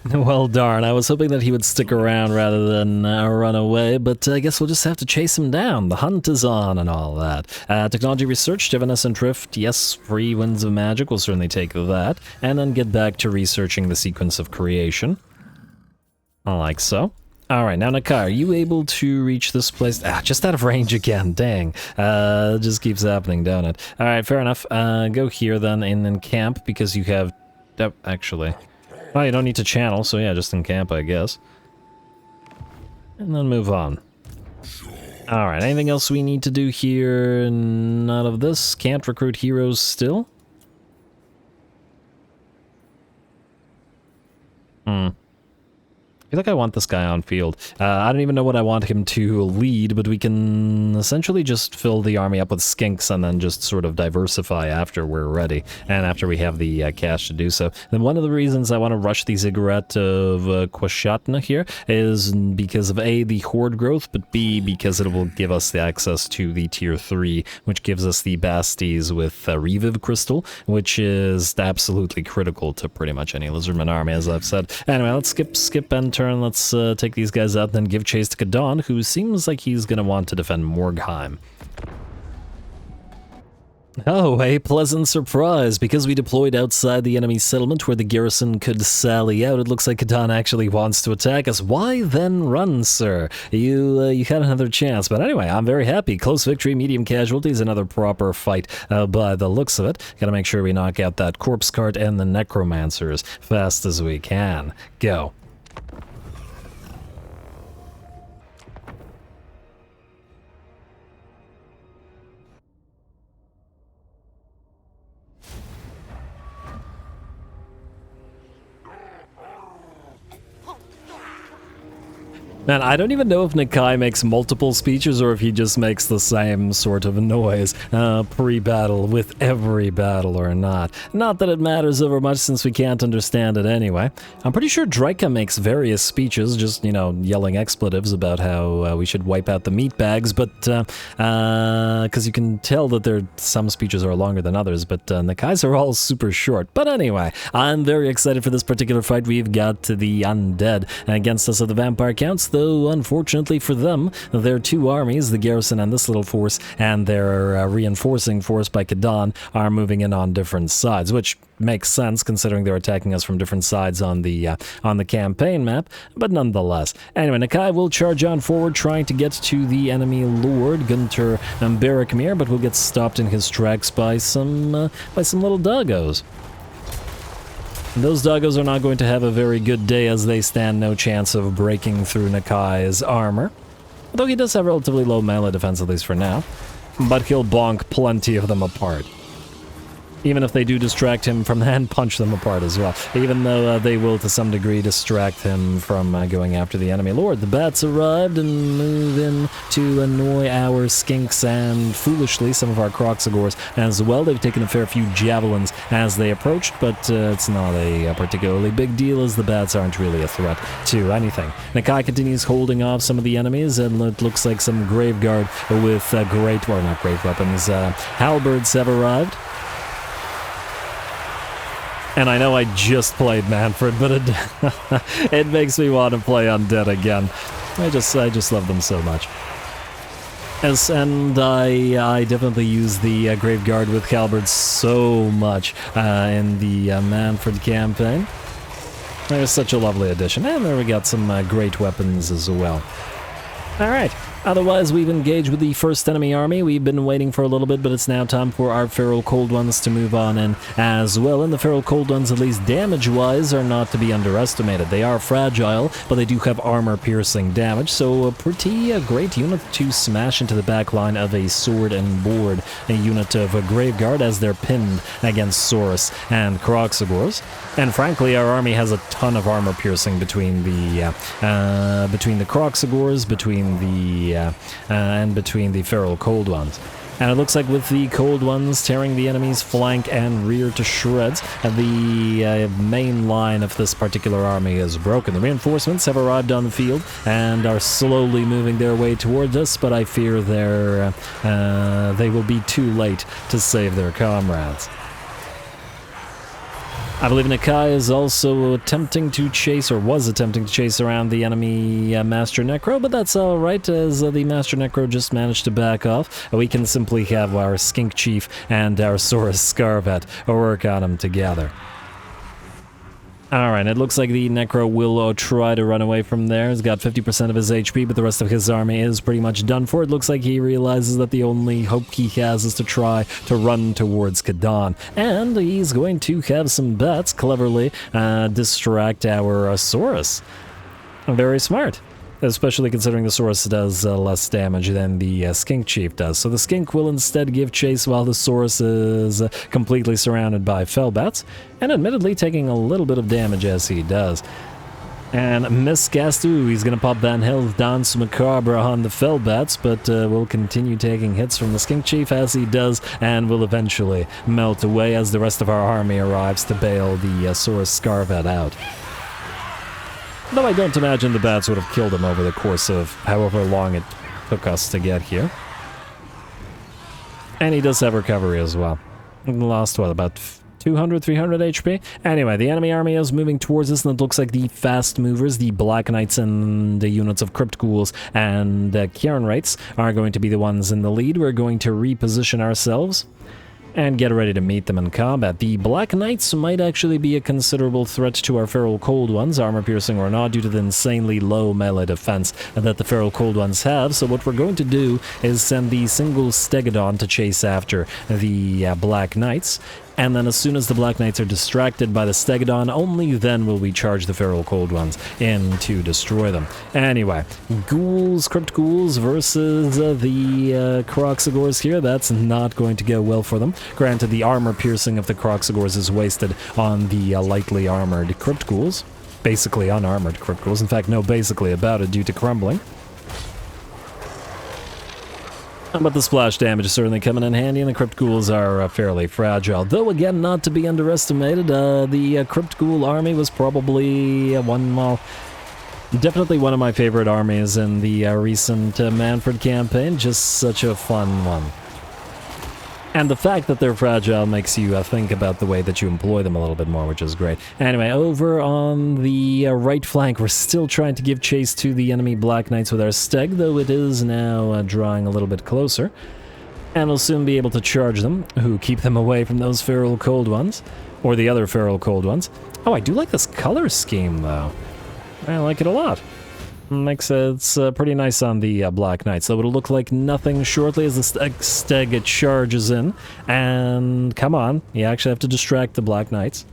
Well, darn, I was hoping that he would stick around rather than run away, but I guess we'll just have to chase him down. The hunt is on and all that. Technology research, Divination Drift, yes, free Winds of Magic, we'll certainly take that, and then get back to researching the sequence of creation. Like so. Alright, now Nakai, are you able to reach this place? Just out of range again, dang. It just keeps happening, don't it? Alright, fair enough. Go here then, in camp, because you have... Oh, actually... Oh, you don't need to channel, so yeah, just in camp, I guess. And then move on. Alright, anything else we need to do here? None of this. Can't recruit heroes still? I feel like I want this guy on field. I don't even know what I want him to lead, but we can essentially just fill the army up with skinks and then just sort of diversify after we're ready, and after we have the cash to do so. Then one of the reasons I want to rush the Ziggurat of Kwashatna here is because of A, the horde growth, but B, because it will give us the access to the tier 3, which gives us the Basties with Reviv Crystal, which is absolutely critical to pretty much any Lizardman army, as I've said. Anyway, let's skip and turn. Let's take these guys out, then give chase to Kadan, who seems like he's going to want to defend Morgheim. Oh, a pleasant surprise. Because we deployed outside the enemy settlement where the garrison could sally out, it looks like Kadan actually wants to attack us. Why then run, sir? You had another chance. But anyway, I'm very happy. Close victory, medium casualties, another proper fight by the looks of it. Gotta make sure we knock out that corpse cart and the necromancer as fast as we can. Go. Man, I don't even know if Nakai makes multiple speeches or if he just makes the same sort of noise pre-battle with every battle or not. Not that it matters over much since we can't understand it anyway. I'm pretty sure Draika makes various speeches, just, you know, yelling expletives about how we should wipe out the meat bags, but, because you can tell that some speeches are longer than others, but Nakai's are all super short. But anyway, I'm very excited for this particular fight. We've got the undead against us of the vampire counts, though unfortunately for them, their two armies, the garrison and this little force, and their reinforcing force by Kadan, are moving in on different sides, which makes sense considering they're attacking us from different sides on the campaign map, but nonetheless. Anyway, Nakai will charge on forward, trying to get to the enemy lord, Gunter Barakmir, but will get stopped in his tracks by some little doggos. Those doggos are not going to have a very good day, as they stand no chance of breaking through Nakai's armor. Although he does have relatively low melee defense, at least for now. But he'll bonk plenty of them apart. Even if they do distract him from and punch them apart as well. Even though they will, to some degree, distract him from going after the enemy lord. The bats arrived and move in to annoy our skinks and, foolishly, some of our Croxagors as well. They've taken a fair few javelins as they approached, but it's not a particularly big deal, as the bats aren't really a threat to anything. Nakai continues holding off some of the enemies, and it looks like some Graveguard with not grave weapons, halberds have arrived. And I know I just played Manfred, but it it makes me want to play Undead again. I just love them so much. Yes, and I definitely use the Graveguard with Halberd so much in the Manfred campaign. There's such a lovely addition, and there we got some great weapons as well. Alright, otherwise we've engaged with the first enemy army. We've been waiting for a little bit, but it's now time for our Feral Cold Ones to move on in as well. And the Feral Cold Ones, at least damage-wise, are not to be underestimated. They are fragile, but they do have armor-piercing damage, so a pretty great unit to smash into the back line of a Sword and Board, a unit of a Graveguard, as they're pinned against Saurus and Croxagors. And frankly, our army has a ton of armor-piercing between the Croxagors, between the Feral Cold Ones. And it looks like with the Cold Ones tearing the enemy's flank and rear to shreds, the main line of this particular army is broken. The reinforcements have arrived on the field and are slowly moving their way towards us, but I fear they will be too late to save their comrades. I believe Nakai is also attempting to chase, or was attempting to chase around the enemy Master Necro, but that's alright, as the Master Necro just managed to back off. We can simply have our Skink Chief and our Saurus Scarvet work on him together. Alright, it looks like the Necro will try to run away from there. He's got 50% of his HP, but the rest of his army is pretty much done for. It looks like he realizes that the only hope he has is to try to run towards Kadan. And he's going to have some bats cleverly distract our Saurus. Very smart. Especially considering the Saurus does less damage than the Skink Chief does. So the Skink will instead give chase while the Saurus is completely surrounded by Fellbats, and admittedly taking a little bit of damage as he does. And Miscastu, he's going to pop Van Hill's Dance Macabre on the Fellbats, but will continue taking hits from the Skink Chief as he does, and will eventually melt away as the rest of our army arrives to bail the Saurus Scarvet out. Though I don't imagine the bats would have killed him over the course of however long it took us to get here. And he does have recovery as well. Lost, what, about 200, 300 HP? Anyway, the enemy army is moving towards us, and it looks like the fast movers, the Black Knights and the units of Crypt Ghouls and Kieran Wraiths, are going to be the ones in the lead. We're going to reposition ourselves and get ready to meet them in combat. The Black Knights might actually be a considerable threat to our Feral Cold Ones, armor-piercing or not, due to the insanely low melee defense that the Feral Cold Ones have. So what we're going to do is send the single Stegodon to chase after the Black Knights. And then as soon as the Black Knights are distracted by the Stegodon, only then will we charge the Feral Cold Ones in to destroy them. Anyway, Ghouls, Crypt Ghouls versus the Croxagors here. That's not going to go well for them. Granted, the armor piercing of the Croxagors is wasted on the lightly armored Crypt Ghouls. Basically unarmored Crypt Ghouls. In fact, no basically about it due to crumbling. But the splash damage is certainly coming in handy, and the Crypt Ghouls are fairly fragile. Though, again, not to be underestimated, the Crypt Ghoul army was probably definitely one of my favorite armies in the recent Manfred campaign. Just such a fun one. And the fact that they're fragile makes you think about the way that you employ them a little bit more, which is great. Anyway, over on the right flank, we're still trying to give chase to the enemy Black Knights with our Steg, though it is now drawing a little bit closer. And we'll soon be able to charge them, who keep them away from those Feral Cold Ones, or the other Feral Cold Ones. Oh, I do like this color scheme, though. I like it a lot. It's pretty nice on the Black Knights, so it'll look like nothing shortly as the Steg charges in. And come on, you actually have to distract the Black Knights.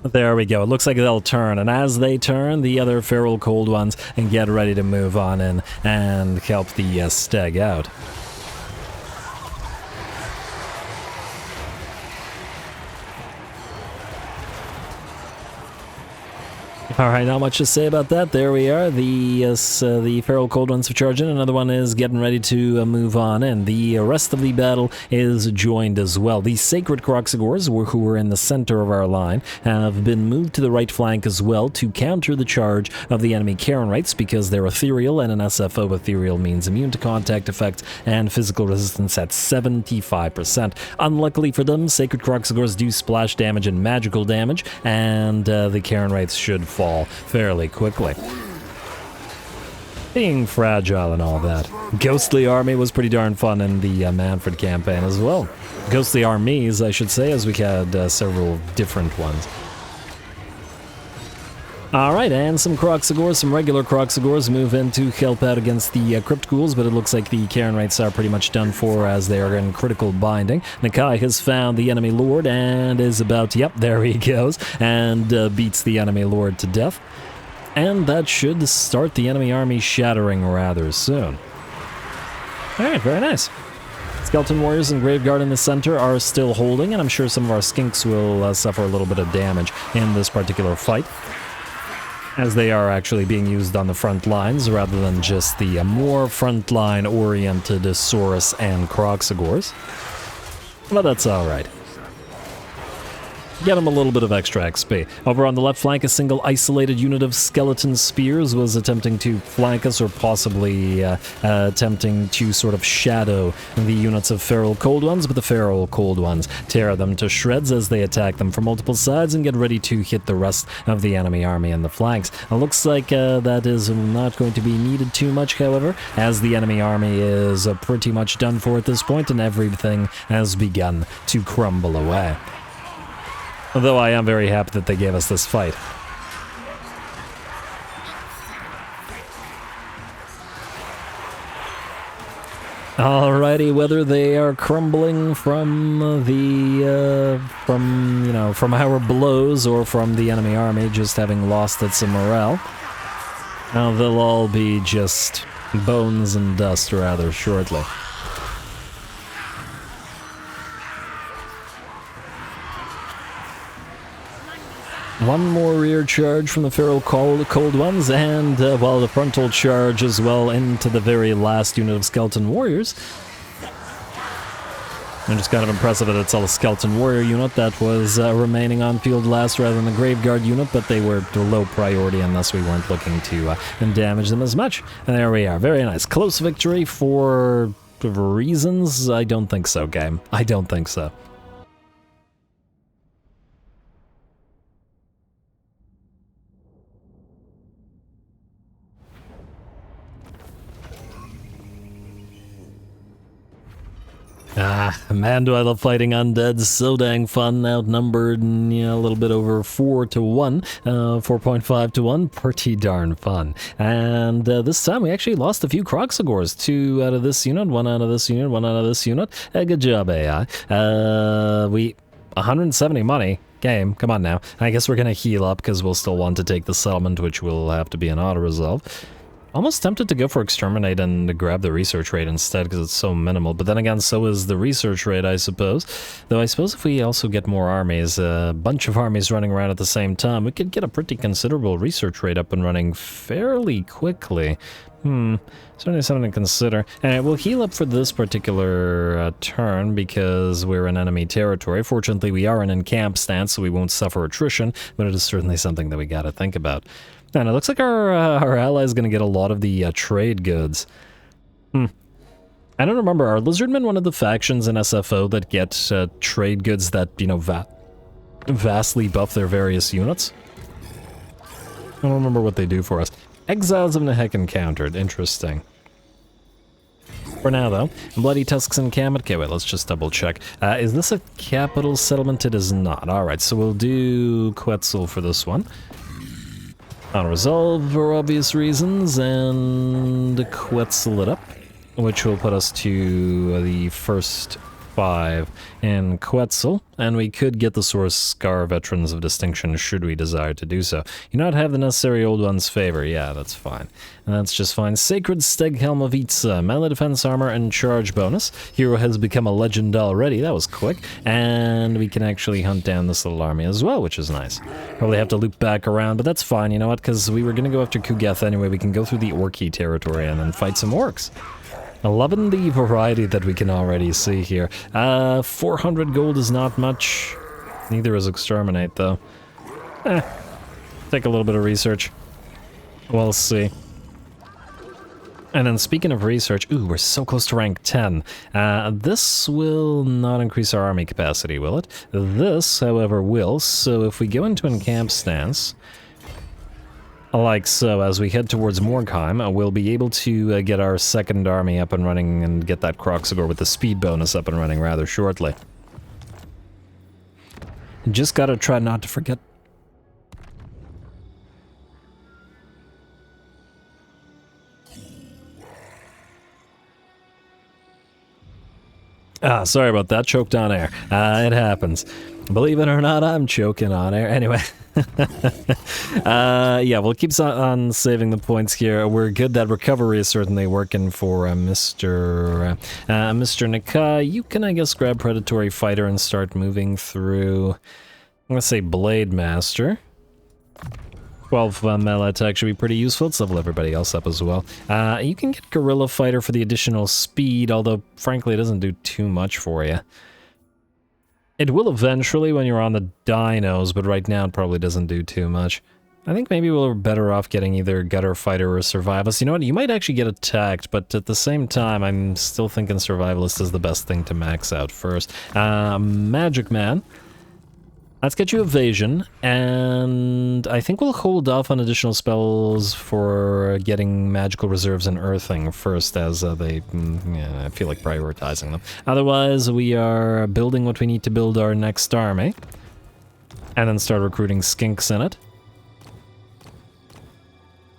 There we go. It looks like they'll turn, and as they turn, the other Feral Cold Ones and get ready to move on in and help the Steg out. Alright, not much to say about that. There we are. The Feral Cold Ones have charged in. Another one is getting ready to move on in. The rest of the battle is joined as well. The Sacred Croxagores, who were in the center of our line, have been moved to the right flank as well to counter the charge of the enemy Charonrites because they're ethereal, and an SFO ethereal means immune to contact effects and physical resistance at 75%. Unluckily for them, Sacred Croxagores do splash damage and magical damage, and the Charonrites should fall fairly quickly. Being fragile and all that. Ghostly Army was pretty darn fun in the Manfred campaign as well. Ghostly Armies, I should say, as we had several different ones. Alright, and some Croxagores, some regular Croxagores move in to help out against the Crypt Ghouls, but it looks like the Charonrites are pretty much done for as they are in critical binding. Nakai has found the enemy lord and is about to, yep, there he goes, and beats the enemy lord to death. And that should start the enemy army shattering rather soon. Alright, very nice. Skeleton Warriors and Graveguard in the center are still holding, and I'm sure some of our skinks will suffer a little bit of damage in this particular fight, as they are actually being used on the front lines rather than just the more front-line-oriented Saurus and Croxagores. But that's alright. Get them a little bit of extra XP. Over on the left flank, a single isolated unit of skeleton spears was attempting to flank us, or possibly attempting to sort of shadow the units of Feral Cold Ones, but the Feral Cold Ones tear them to shreds as they attack them from multiple sides and get ready to hit the rest of the enemy army in the flanks. It looks like that is not going to be needed too much, however, as the enemy army is pretty much done for at this point, and everything has begun to crumble away. Although I am very happy that they gave us this fight. Alrighty, whether they are crumbling from from our blows or from the enemy army just having lost its morale, now they'll all be just bones and dust rather shortly. One more rear charge from the Feral Cold Ones, and, well, the frontal charge as well into the very last unit of Skeleton Warriors. And it's kind of impressive that it's all a Skeleton Warrior unit that was remaining on field last rather than the Graveguard unit, but they were low priority and thus we weren't looking to damage them as much. And there we are. Very nice. Close victory for reasons? I don't think so, game. I don't think so. Ah, man, do I love fighting undead. So dang fun, outnumbered, and, a little bit over 4 to 1, 4.5 to 1, pretty darn fun. And this time we actually lost a few Croxagores, 2 out of this unit, 1 out of this unit, 1 out of this unit. Good job, AI. 170 money. Game, come on now. I guess we're gonna heal up because we'll still want to take the settlement, which will have to be an auto-resolve. Almost tempted to go for Exterminate and to grab the research rate instead because it's so minimal, but then again, so is the research rate, I suppose. Though I suppose if we also get more armies, a bunch of armies running around at the same time, we could get a pretty considerable research rate up and running fairly quickly. Certainly something to consider. Alright, we'll heal up for this particular turn because we're in enemy territory. Fortunately, we are in encamp stance, so we won't suffer attrition, but it is certainly something that we gotta think about. And it looks like our ally is going to get a lot of the trade goods. I don't remember, are Lizardmen one of the factions in SFO that get trade goods that, vastly buff their various units? I don't remember what they do for us. Exiles of Nehek encountered. Interesting. For now, though, Bloody Tusks and Kamet. Okay, wait, let's just double check. Is this a capital settlement? It is not. Alright, so we'll do Quetzal for this one. Unresolved for obvious reasons, and Quetzal it up, which will put us to the first 5 in Quetzal, and we could get the Source Scar Veterans of Distinction should we desire to do so. You not have the necessary Old One's favor, yeah, that's fine. And that's just fine. Sacred Steghelm of Itza, melee defense armor and charge bonus. Hero has become a legend already, that was quick. And we can actually hunt down this little army as well, which is nice. Probably have to loop back around, but that's fine, you know what, because we were going to go after Kugeth anyway. We can go through the Orky territory and then fight some orcs. Loving the variety that we can already see here. 400 gold is not much. Neither is Exterminate, though. Take a little bit of research. We'll see. And then speaking of research, ooh, we're so close to rank 10. This will not increase our army capacity, will it? This, however, will. So if we go into encamp stance, like so, as we head towards Morgheim, we'll be able to get our second army up and running and get that CROC score with the speed bonus up and running rather shortly. Just gotta try not to forget. Sorry about that, choked on air. It happens. Believe it or not, I'm choking on air. Anyway. Yeah, we'll keep on saving the points here. We're good. That recovery is certainly working for Mr. Nakai. You can, I guess, grab Predatory Fighter and start moving through, I'm gonna say Blade Master. 12 melee attack should be pretty useful. Let's level everybody else up as well. You can get Guerrilla Fighter for the additional speed, although, frankly, it doesn't do too much for you. It will eventually when you're on the dinos, but right now it probably doesn't do too much. I think maybe we're better off getting either Gutter Fighter or Survivalist. You know what? You might actually get attacked, but at the same time, I'm still thinking Survivalist is the best thing to max out first. Magic Man. Let's get you Evasion, and I think we'll hold off on additional spells for getting magical reserves and earthing first, as I feel like prioritizing them. Otherwise, we are building what we need to build our next army, and then start recruiting skinks in it.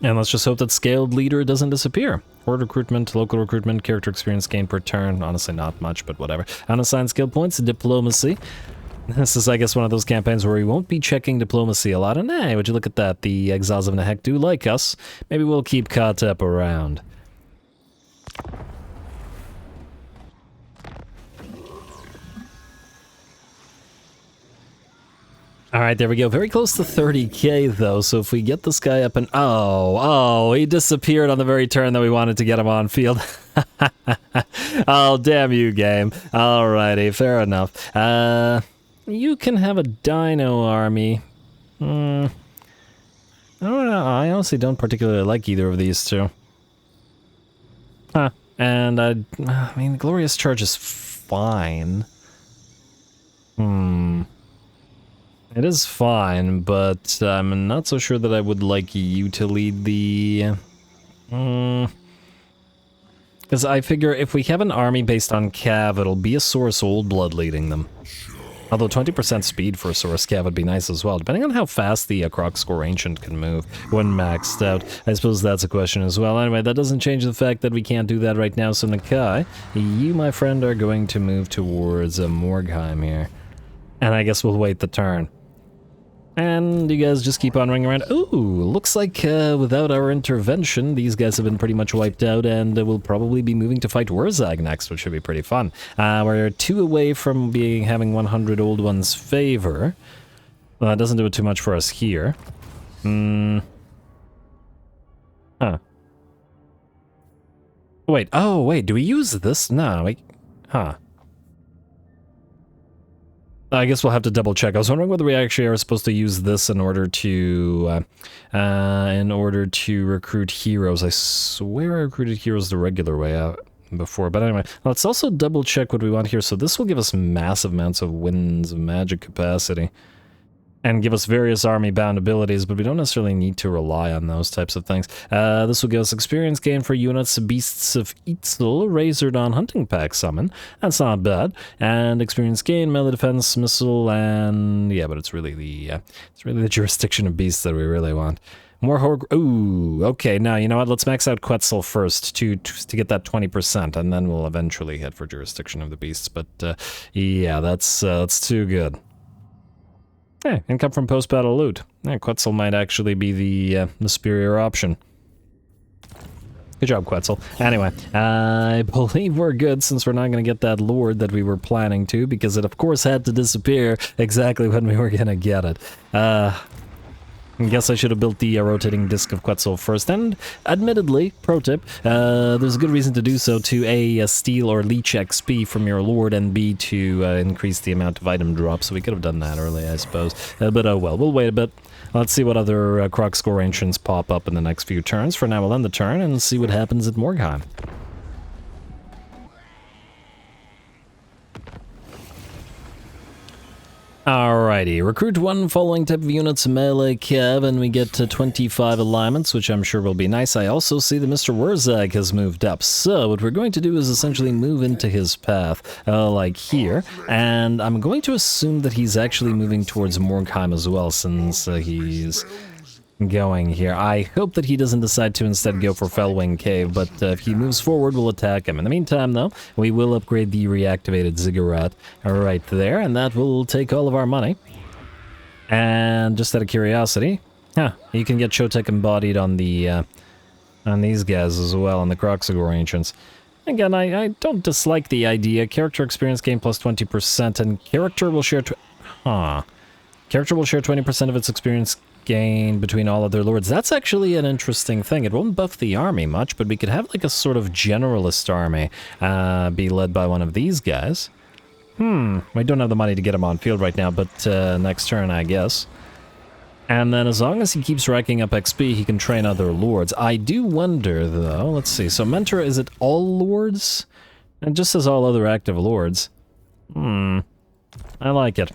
And let's just hope that Scaled Leader doesn't disappear. Horde recruitment, local recruitment, character experience gain per turn. Honestly, not much, but whatever. Unassigned skill points, Diplomacy. This is, I guess, one of those campaigns where we won't be checking diplomacy a lot. And hey, would you look at that? The Exiles of Nahek do like us. Maybe we'll keep Katep around. Alright, there we go. Very close to 30k, though, so if we get this guy up and... Oh, he disappeared on the very turn that we wanted to get him on field. Oh, damn you, game. Alrighty, fair enough. You can have a dino army. I don't know. I honestly don't particularly like either of these two. And I mean, the Glorious Charge is fine. It is fine, but I'm not so sure that I would like you to lead the... Because I figure if we have an army based on Cav, it'll be a Source Old Blood leading them. Although 20% speed for a Source Cav would be nice as well, depending on how fast the CROC Score Ancient can move when maxed out. I suppose that's a question as well. Anyway, that doesn't change the fact that we can't do that right now, so Nakai, you, my friend, are going to move towards Morgheim here. And I guess we'll wait the turn. And you guys just keep on ringing around. Ooh, looks like without our intervention, these guys have been pretty much wiped out, and we'll probably be moving to fight Wurzag next, which should be pretty fun. We're 2 away from having 100 Old One's favor. Well, that doesn't do it too much for us here. Wait, oh wait, do we use this? No, I guess we'll have to double check. I was wondering whether we actually are supposed to use this in order to recruit heroes. I swear I recruited heroes the regular way out before, but anyway, let's also double check what we want here. So this will give us massive amounts of winds of magic capacity and give us various army-bound abilities, but we don't necessarily need to rely on those types of things. This will give us experience gain for units, Beasts of Itzel, Razored on Hunting Pack Summon. That's not bad. And experience gain, melee defense, missile, and... yeah, but it's really the jurisdiction of beasts that we really want. More ooh, okay, now, you know what, let's max out Quetzal first to get that 20%, and then we'll eventually head for Jurisdiction of the Beasts, but, yeah, that's too good. Hey, income from post-battle loot. Yeah, Quetzal might actually be the superior option. Good job, Quetzal. Anyway, I believe we're good since we're not going to get that Lord that we were planning to, because it, of course, had to disappear exactly when we were going to get it. I guess I should have built the rotating disc of Quetzal first, and admittedly, pro tip, there's a good reason to do so to A, steal or leech XP from your Lord, and B, to increase the amount of item drop, so we could have done that early, I suppose. But oh well, we'll wait a bit. Let's see what other CROC score ancients pop up in the next few turns. For now, we'll end the turn and see what happens at Morgheim. Alrighty, recruit 1 following type of units, melee cav, and we get to 25 alignments, which I'm sure will be nice. I also see that Mr. Wurzag has moved up, so what we're going to do is essentially move into his path, like here, and I'm going to assume that he's actually moving towards Morgheim as well, since he's going here. I hope that he doesn't decide to instead go for Fellwing Cave, but if he moves forward, we'll attack him. In the meantime, though, we will upgrade the reactivated Ziggurat right there, and that will take all of our money. And just out of curiosity, you can get Chotek embodied on the on these guys as well, on the Croxagore Ancients. Again, I don't dislike the idea. Character experience gain plus 20%, and character will share Character will share 20% of its experience gain between all other lords. That's actually an interesting thing. It won't buff the army much, but we could have like a sort of generalist army be led by one of these guys. We don't have the money to get him on field right now, but next turn, I guess. And then as long as he keeps racking up XP, he can train other lords. I do wonder, though, let's see, so Mentor, is it all lords? It just says all other active lords. I like it.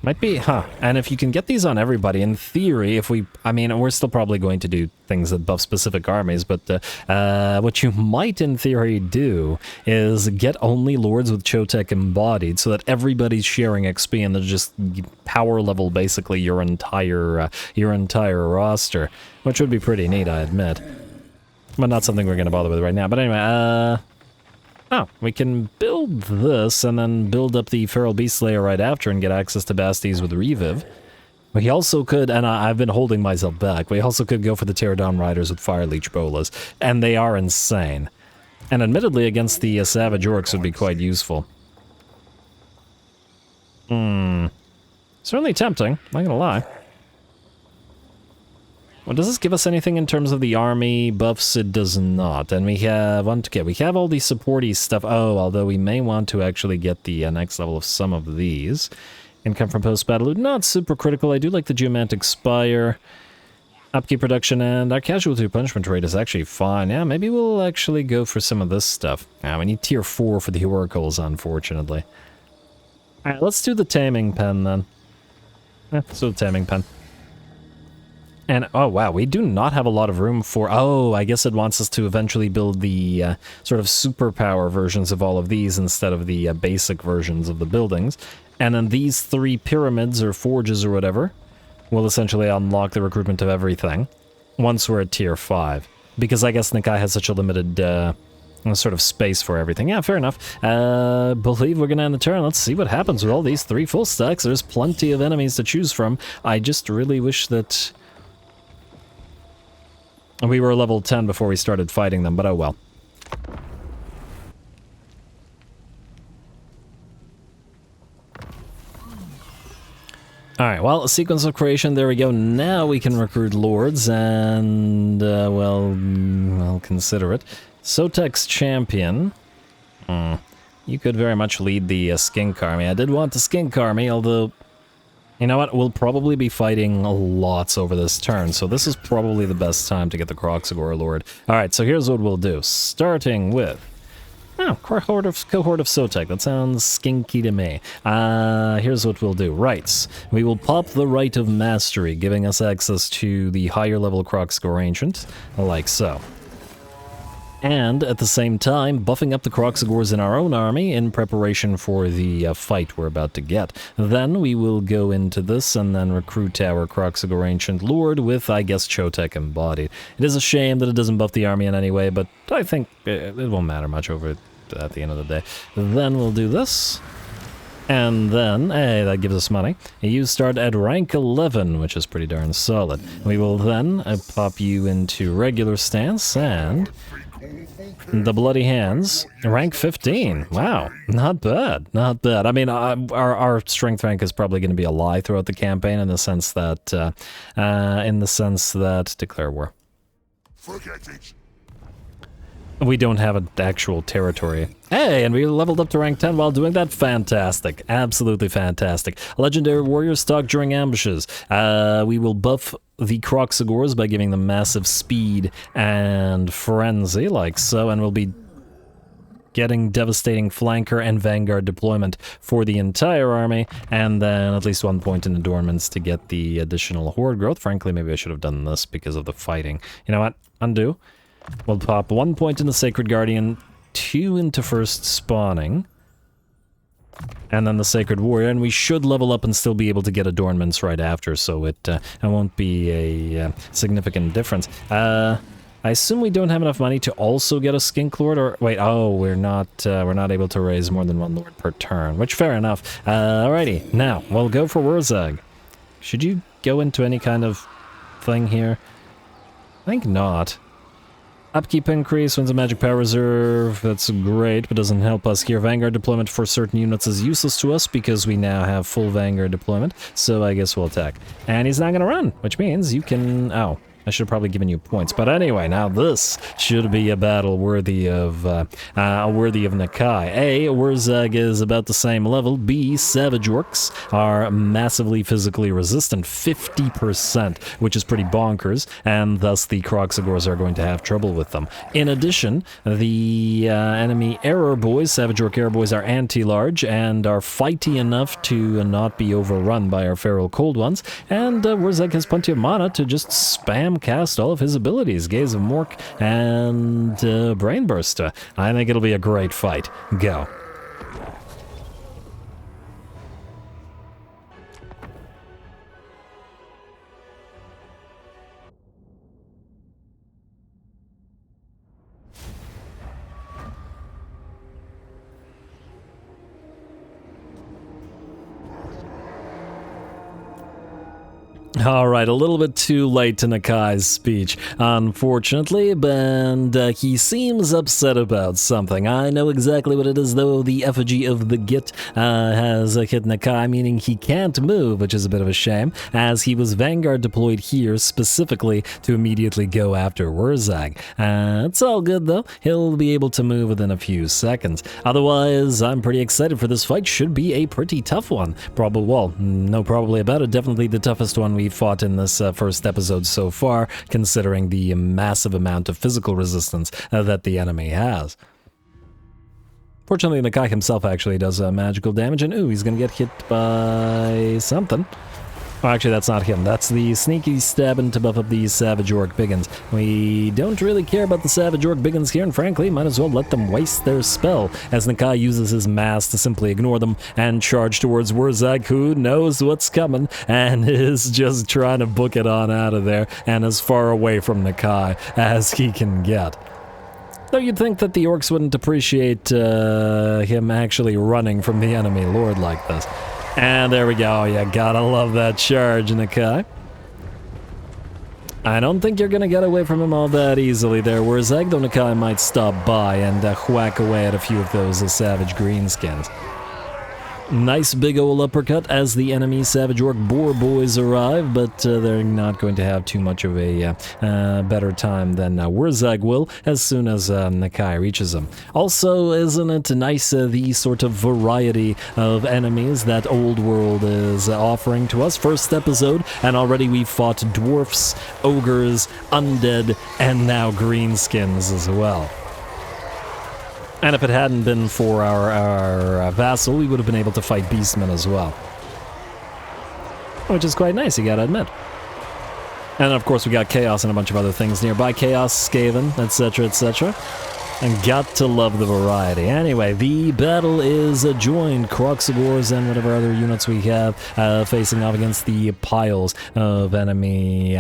Might be, and if you can get these on everybody, in theory, if we, I mean, we're still probably going to do things that buff specific armies, but what you might, in theory, do is get only lords with Chotek embodied, so that everybody's sharing XP, and they're just power level, basically, your entire roster, which would be pretty neat, I admit. But not something we're going to bother with right now. But anyway, we can build this and then build up the Feral Beast Slayer right after and get access to Basties with Reviv. We also could, and I've been holding myself back, we also could go for the Teardown Riders with Fire Leech Bolas, and they are insane. And admittedly, against the Savage Orcs would be quite useful. Certainly tempting, not gonna lie. Well, does this give us anything in terms of the army buffs? It does not. And we have we have all the supporty stuff. Oh, although we may want to actually get the next level of some of these. Income from post-battle loot, not super critical. I do like the Geomantic Spire. Upkeep production, and our casualty punishment rate is actually fine. Yeah, maybe we'll actually go for some of this stuff. We need tier 4 for the Oracles, unfortunately. Alright, let's do the Taming Pen, then. Let's do the Taming Pen. And, oh wow, we do not have a lot of room for... Oh, I guess it wants us to eventually build the sort of superpower versions of all of these instead of the basic versions of the buildings. And then these 3 pyramids or forges or whatever will essentially unlock the recruitment of everything once we're at tier 5. Because I guess Nakai has such a limited sort of space for everything. Yeah, fair enough. Believe we're gonna end the turn. Let's see what happens with all these 3 full stacks. There's plenty of enemies to choose from. I just really wish that... we were level 10 before we started fighting them, but oh well. Alright, well, a sequence of creation, there we go. Now we can recruit lords, and, well, I'll consider it. Sotek's champion. You could very much lead the Skink Army. I did want the Skink Army, although... You know what, we'll probably be fighting lots over this turn, so this is probably the best time to get the Croxagore Lord. Alright, so here's what we'll do. Starting with... cohort of Sotek. That sounds skinky to me. Here's what we'll do. Rights. We will pop the Right of Mastery, giving us access to the higher level Croxagore Ancient, like so. and at the same time buffing up the CROCs in our own army in preparation for the fight we're about to get. Then we will go into this and then recruit our CROCs Ancient Lord with, I guess, Chotek embodied. It is a shame that it doesn't buff the army in any way, but I think it won't matter much over at the end of the day. Then we'll do this. And then, hey, that gives us money. You start at rank 11, which is pretty darn solid. We will then pop you into regular stance and the Bloody Hands, rank 15. Wow, not bad, not bad. I mean, our strength rank is probably going to be a lie throughout the campaign in the sense that, declare war. Forget it. We don't have an actual territory. Hey, and we leveled up to rank 10 while doing that. Fantastic. Absolutely fantastic. Legendary warriors stalk during ambushes. We will buff the CROCs by giving them massive speed and frenzy, like so, and we'll be getting devastating flanker and vanguard deployment for the entire army, and then at least 1 point in adornments to get the additional horde growth. Frankly, maybe I should have done this because of the fighting. You know what? Undo. We'll pop 1 point into Sacred Guardian, 2 into first spawning, and then the Sacred Warrior, and we should level up and still be able to get adornments right after, so it won't be a significant difference. I assume we don't have enough money to also get a Skink Lord, or wait, oh, we're not able to raise more than 1 Lord per turn, which fair enough. Alrighty, now we'll go for Wurzag. Should you go into any kind of thing here? I think not. Upkeep increase, wins a magic power reserve, that's great, but doesn't help us here. Vanguard deployment for certain units is useless to us because we now have full Vanguard deployment, so I guess we'll attack. And he's not gonna run, which means you can... oh. I should have probably given you points, but anyway, now this should be a battle worthy of Nakai. A, Wurzag is about the same level. B, Savage Orcs are massively physically resistant, 50%, which is pretty bonkers, and thus the CROCs are going to have trouble with them. In addition, the enemy Error Boys, Savage Orc Error Boys, are anti-large and are fighty enough to not be overrun by our Feral Cold Ones, and Wurzag has plenty of mana to just spam cast all of his abilities, Gaze of Mork and Brain Burst. I think it'll be a great fight. Go. Alright, a little bit too late to Nakai's speech, unfortunately, and he seems upset about something. I know exactly what it is, though. The effigy of the Git has hit Nakai, meaning he can't move, which is a bit of a shame, as he was Vanguard deployed here specifically to immediately go after Wurzag. It's all good, though. He'll be able to move within a few seconds. Otherwise, I'm pretty excited for this fight. Should be a pretty tough one. Probably, well, no probably about it. Definitely the toughest one we've fought in this first episode so far, considering the massive amount of physical resistance that the enemy has. Fortunately, the guy himself actually does magical damage, and ooh, he's gonna get hit by something. Oh, actually, that's not him. That's the sneaky stabbing to buff up these Savage Orc Biggins. We don't really care about the Savage Orc Biggins here, and frankly, might as well let them waste their spell, as Nakai uses his mass to simply ignore them and charge towards Wurzag, who knows what's coming, and is just trying to book it on out of there, and as far away from Nakai as he can get. Though you'd think that the Orcs wouldn't appreciate him actually running from the enemy lord like this. And there we go. You gotta love that charge, Nakai. I don't think you're gonna get away from him all that easily there, whereas Agdo Nakai might stop by and whack away at a few of those savage greenskins. Nice big ol' uppercut as the enemy Savage Orc Boar Boys arrive, but they're not going to have too much of a better time than Wurzag will as soon as Nakai reaches them. Also, isn't it nice the sort of variety of enemies that Old World is offering to us? First episode, and already we've fought dwarfs, ogres, undead, and now greenskins as well. And if it hadn't been for our vassal, we would have been able to fight beastmen as well. Which is quite nice, you gotta admit. And of course we got Chaos and a bunch of other things nearby. Chaos, Skaven, etc, etc. And got to love the variety. Anyway, the battle is joined. Croxagors and whatever other units we have facing off against the piles of enemy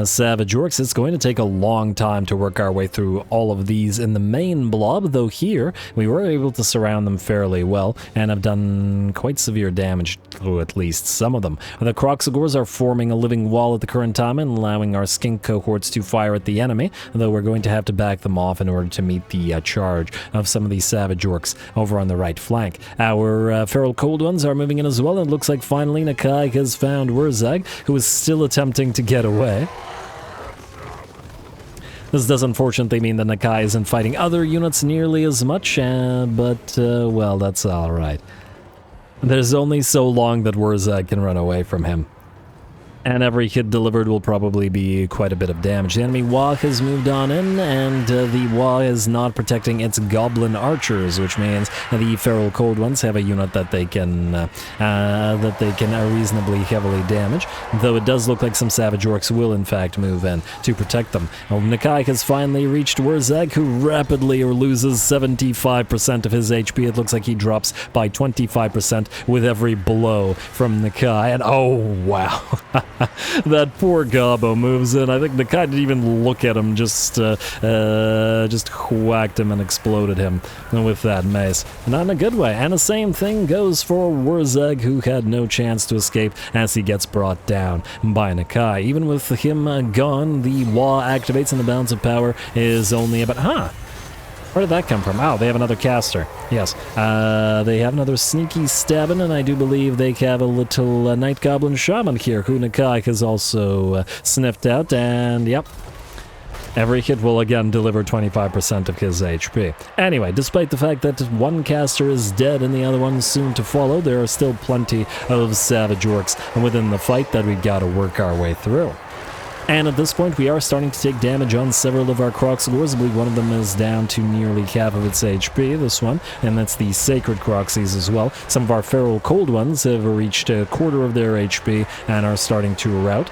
Savage Orcs. It's going to take a long time to work our way through all of these in the main blob, though here we were able to surround them fairly well and have done quite severe damage through at least some of them. The Croxagors are forming a living wall at the current time and allowing our skink cohorts to fire at the enemy, though we're going to have to back them off in order to meet the charge of some of these Savage Orcs over on the right flank. Our Feral Cold Ones are moving in as well, and it looks like finally Nakai has found Wurzag, who is still attempting to get away. This does unfortunately mean that Nakai isn't fighting other units nearly as much, but, well, that's alright. There's only so long that Wurzag can run away from him. And every hit delivered will probably be quite a bit of damage. The enemy Wa has moved on in, and the Wa is not protecting its Goblin Archers, which means the Feral Cold Ones have a unit that they can reasonably heavily damage. Though it does look like some Savage Orcs will in fact move in to protect them. Well, Nakai has finally reached Wurzag, who rapidly loses 75% of his HP. It looks like he drops by 25% with every blow from Nakai. And oh wow. That poor Gobbo moves in. I think Nakai didn't even look at him, just whacked him and exploded him with that mace. Not in a good way. And the same thing goes for Wurzag, who had no chance to escape as he gets brought down by Nakai. Even with him gone, the Wa activates and the balance of power is only about... Where did that come from? Oh, they have another caster. Yes. They have another sneaky stabbing, and I do believe they have a little Night Goblin Shaman here, who Nakai has also sniffed out, and yep. Every hit will again deliver 25% of his HP. Anyway, despite the fact that one caster is dead and the other one soon to follow, there are still plenty of Savage Orcs within the fight that we've got to work our way through. And at this point, we are starting to take damage on several of our Croxagors. I believe one of them is down to nearly half of its HP, this one, and that's the Sacred Croxies as well. Some of our Feral Cold Ones have reached a quarter of their HP and are starting to rout.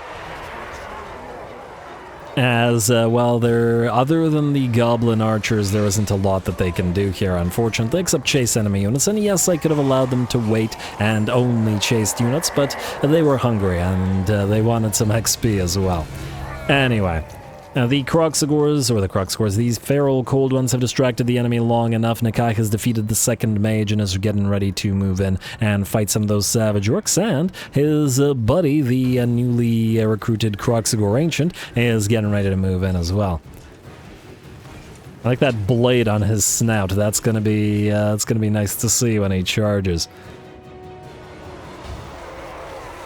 As, well, other than the Goblin Archers, there isn't a lot that they can do here, unfortunately, except chase enemy units. And yes, I could have allowed them to wait and only chased units, but they were hungry, and they wanted some XP as well. Anyway, the Croxagors, these Feral Cold Ones have distracted the enemy long enough. Nakai has defeated the second mage and is getting ready to move in and fight some of those Savage Orcs, and his buddy, the newly recruited Croxagor Ancient, is getting ready to move in as well. I like that blade on his snout. That's gonna be nice to see when he charges.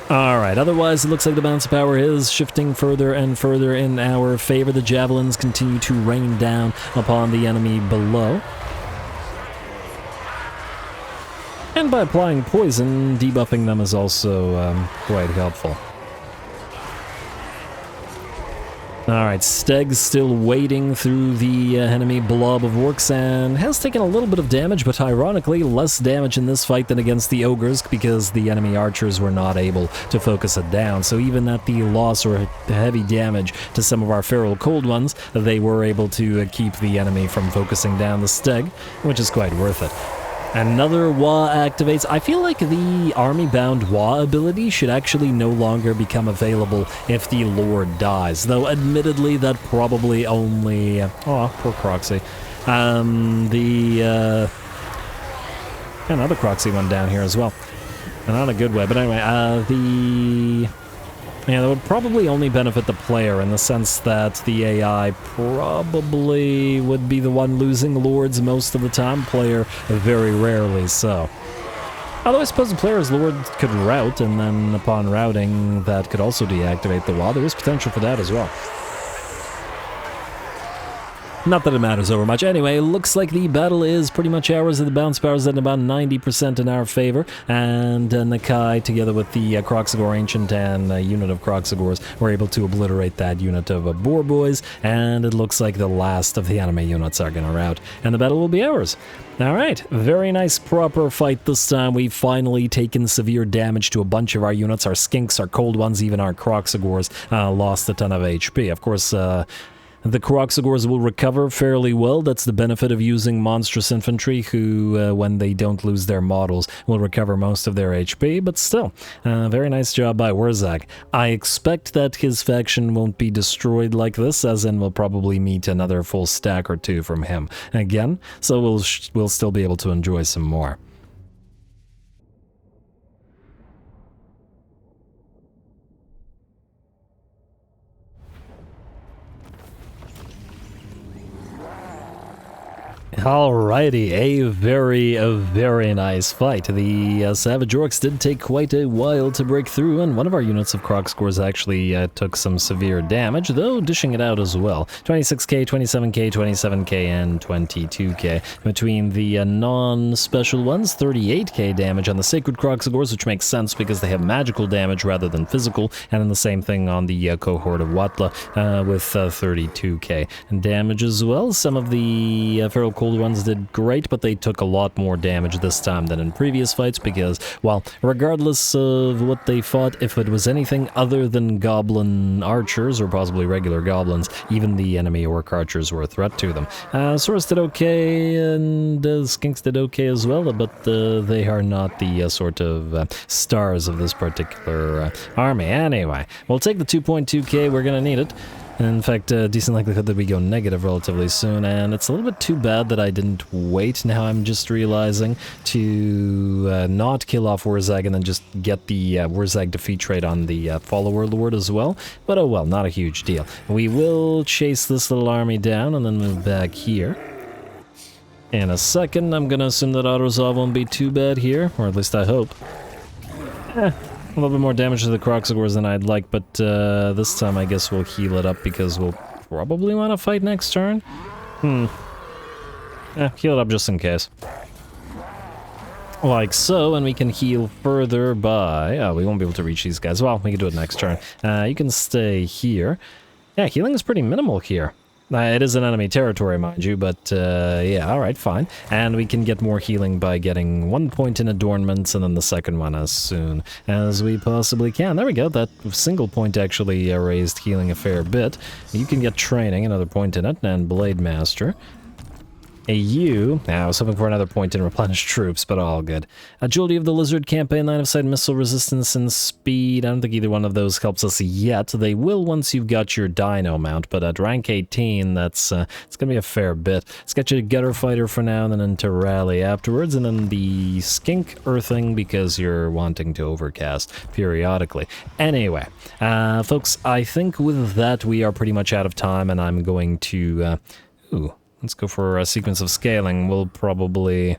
Alright, otherwise it looks like the balance of power is shifting further and further in our favor. The javelins continue to rain down upon the enemy below. And by applying poison, debuffing them is also quite helpful. Alright, Steg's still wading through the enemy blob of orcs and has taken a little bit of damage, but ironically less damage in this fight than against the ogres because the enemy archers were not able to focus it down. So even at the loss or heavy damage to some of our Feral Cold Ones, they were able to keep the enemy from focusing down the Steg, which is quite worth it. Another Wa activates. I feel like the army-bound Wa ability should actually no longer become available if the Lord dies, though admittedly that probably only... oh, poor Croxy. Another Croxy one down here as well. Not in a good way, but anyway, yeah, that would probably only benefit the player in the sense that the AI probably would be the one losing Lords most of the time, player very rarely so. Although I suppose the player's Lord could rout, and then upon routing, that could also deactivate the Wa. There is potential for that as well. Not that it matters over much. Anyway, it looks like the battle is pretty much ours. The bounce power is at about 90% in our favor. And Nakai, together with the CROC Ancient and a unit of CROC were able to obliterate that unit of Boar Boys. And it looks like the last of the enemy units are going to rout. And the battle will be ours. Alright, very nice proper fight this time. We've finally taken severe damage to a bunch of our units. Our Skinks, our Cold Ones, even our CROC lost a ton of HP. Of course, the CROC will recover fairly well. That's the benefit of using monstrous infantry, who, when they don't lose their models, will recover most of their HP, but still, very nice job by Wurzag. I expect that his faction won't be destroyed like this, as in we'll probably meet another full stack or two from him again, so we'll still be able to enjoy some more. Alrighty, a very nice fight. The Savage Orcs did take quite a while to break through, and one of our units of CROC actually took some severe damage, though dishing it out as well. 26k, 27k, 27k, and 22k. Between the non-special ones, 38k damage on the Sacred CROC, which makes sense because they have magical damage rather than physical, and then the same thing on the cohort of Watla with 32k damage as well. Some of the Feral Cold Ones did great, but they took a lot more damage this time than in previous fights because, well, regardless of what they fought, if it was anything other than goblin archers, or possibly regular goblins, even the enemy orc archers were a threat to them. Saurus did okay, and Skinks did okay as well, but they are not the sort of stars of this particular army. Anyway, we'll take the 2.2k, we're gonna need it. In fact, decent likelihood that we go negative relatively soon, and it's a little bit too bad that I didn't wait. Now I'm just realizing to not kill off Wurzag and then just get the Wurzag defeat trait on the Follower Lord as well. But oh well, not a huge deal. We will chase this little army down and then move back here. In a second, I'm gonna assume that auto-resolve won't be too bad here, or at least I hope. A little bit more damage to the CROC than I'd like, but this time I guess we'll heal it up because we'll probably want to fight next turn. Heal it up just in case. Like so, and we can heal further by... Oh, we won't be able to reach these guys. Well, we can do it next turn. You can stay here. Yeah, healing is pretty minimal here. It is an enemy territory, mind you, but yeah, alright, fine. And we can get more healing by getting 1 point in adornments and then the second one as soon as we possibly can. There we go, that single point actually raised healing a fair bit. You can get training, another point in it, and Blade Master. I was hoping for another point in replenished troops, but all good. Agility of the Lizard campaign, line of sight, missile resistance, and speed. I don't think either one of those helps us yet. They will once you've got your Dino mount, but at rank 18, that's it's gonna be a fair bit. Let's get you a Gutter Fighter for now, and then into Rally afterwards, and then the Skink Earthing because you're wanting to overcast periodically. Anyway, folks, I think with that we are pretty much out of time, and I'm going to... Let's go for a sequence of scaling. We'll probably...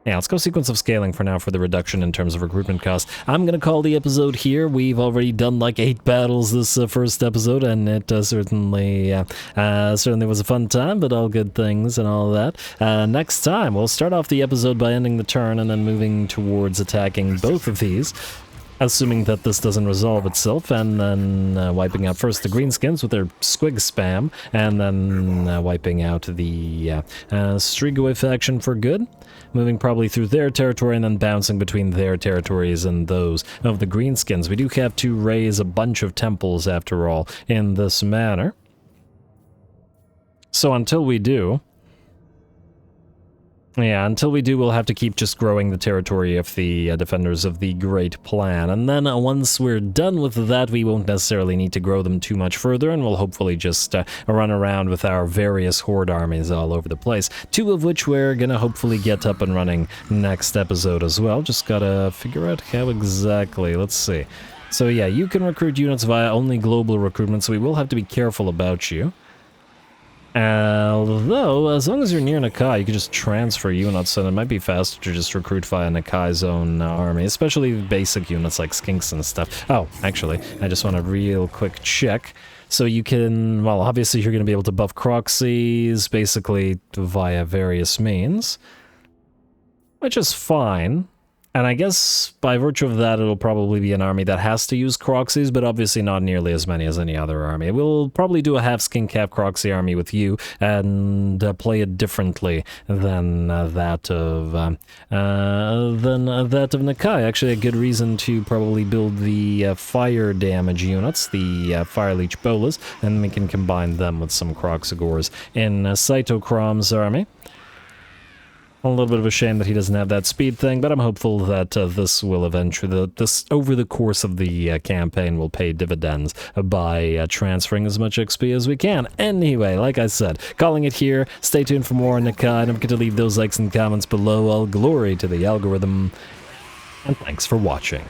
Yeah, let's go sequence of scaling for now for the reduction in terms of recruitment costs. I'm going to call the episode here. We've already done like 8 battles this first episode, and it certainly was a fun time, but all good things and all that. Next time, we'll start off the episode by ending the turn and then moving towards attacking both of these. Assuming that this doesn't resolve itself, and then wiping out first the greenskins with their squig spam, and then wiping out the Strigoi faction for good, moving probably through their territory and then bouncing between their territories and those of the greenskins. We do have to raise a bunch of temples, after all, in this manner. So until we do... Yeah, until we do, we'll have to keep just growing the territory of the defenders of the Great Plan. And then once we're done with that, we won't necessarily need to grow them too much further, and we'll hopefully just run around with our various horde armies all over the place. 2 of which we're gonna hopefully get up and running next episode as well. Just gotta figure out how exactly. Let's see. So yeah, you can recruit units via only global recruitment, so we will have to be careful about you. Although, as long as you're near Nakai, you can just transfer units, and it might be faster to just recruit via Nakai's own army, especially basic units like Skinks and stuff. Oh, actually, I just want a real quick check. So you can, well, obviously you're going to be able to buff CROCs, basically via various means, which is fine. And I guess by virtue of that, it'll probably be an army that has to use CROCs, but obviously not nearly as many as any other army. We'll probably do a half skin cap CROC army with you and play it differently than that of Nakai. Actually, a good reason to probably build the fire damage units, the fire leech bolas, and we can combine them with some CROCs in Cytochrom's army. A little bit of a shame that he doesn't have that speed thing, but I'm hopeful that this will eventually, over the course of the campaign, will pay dividends by transferring as much XP as we can. Anyway, like I said, calling it here. Stay tuned for more on Nakai. Don't forget to leave those likes and comments below. All glory to the algorithm, and thanks for watching.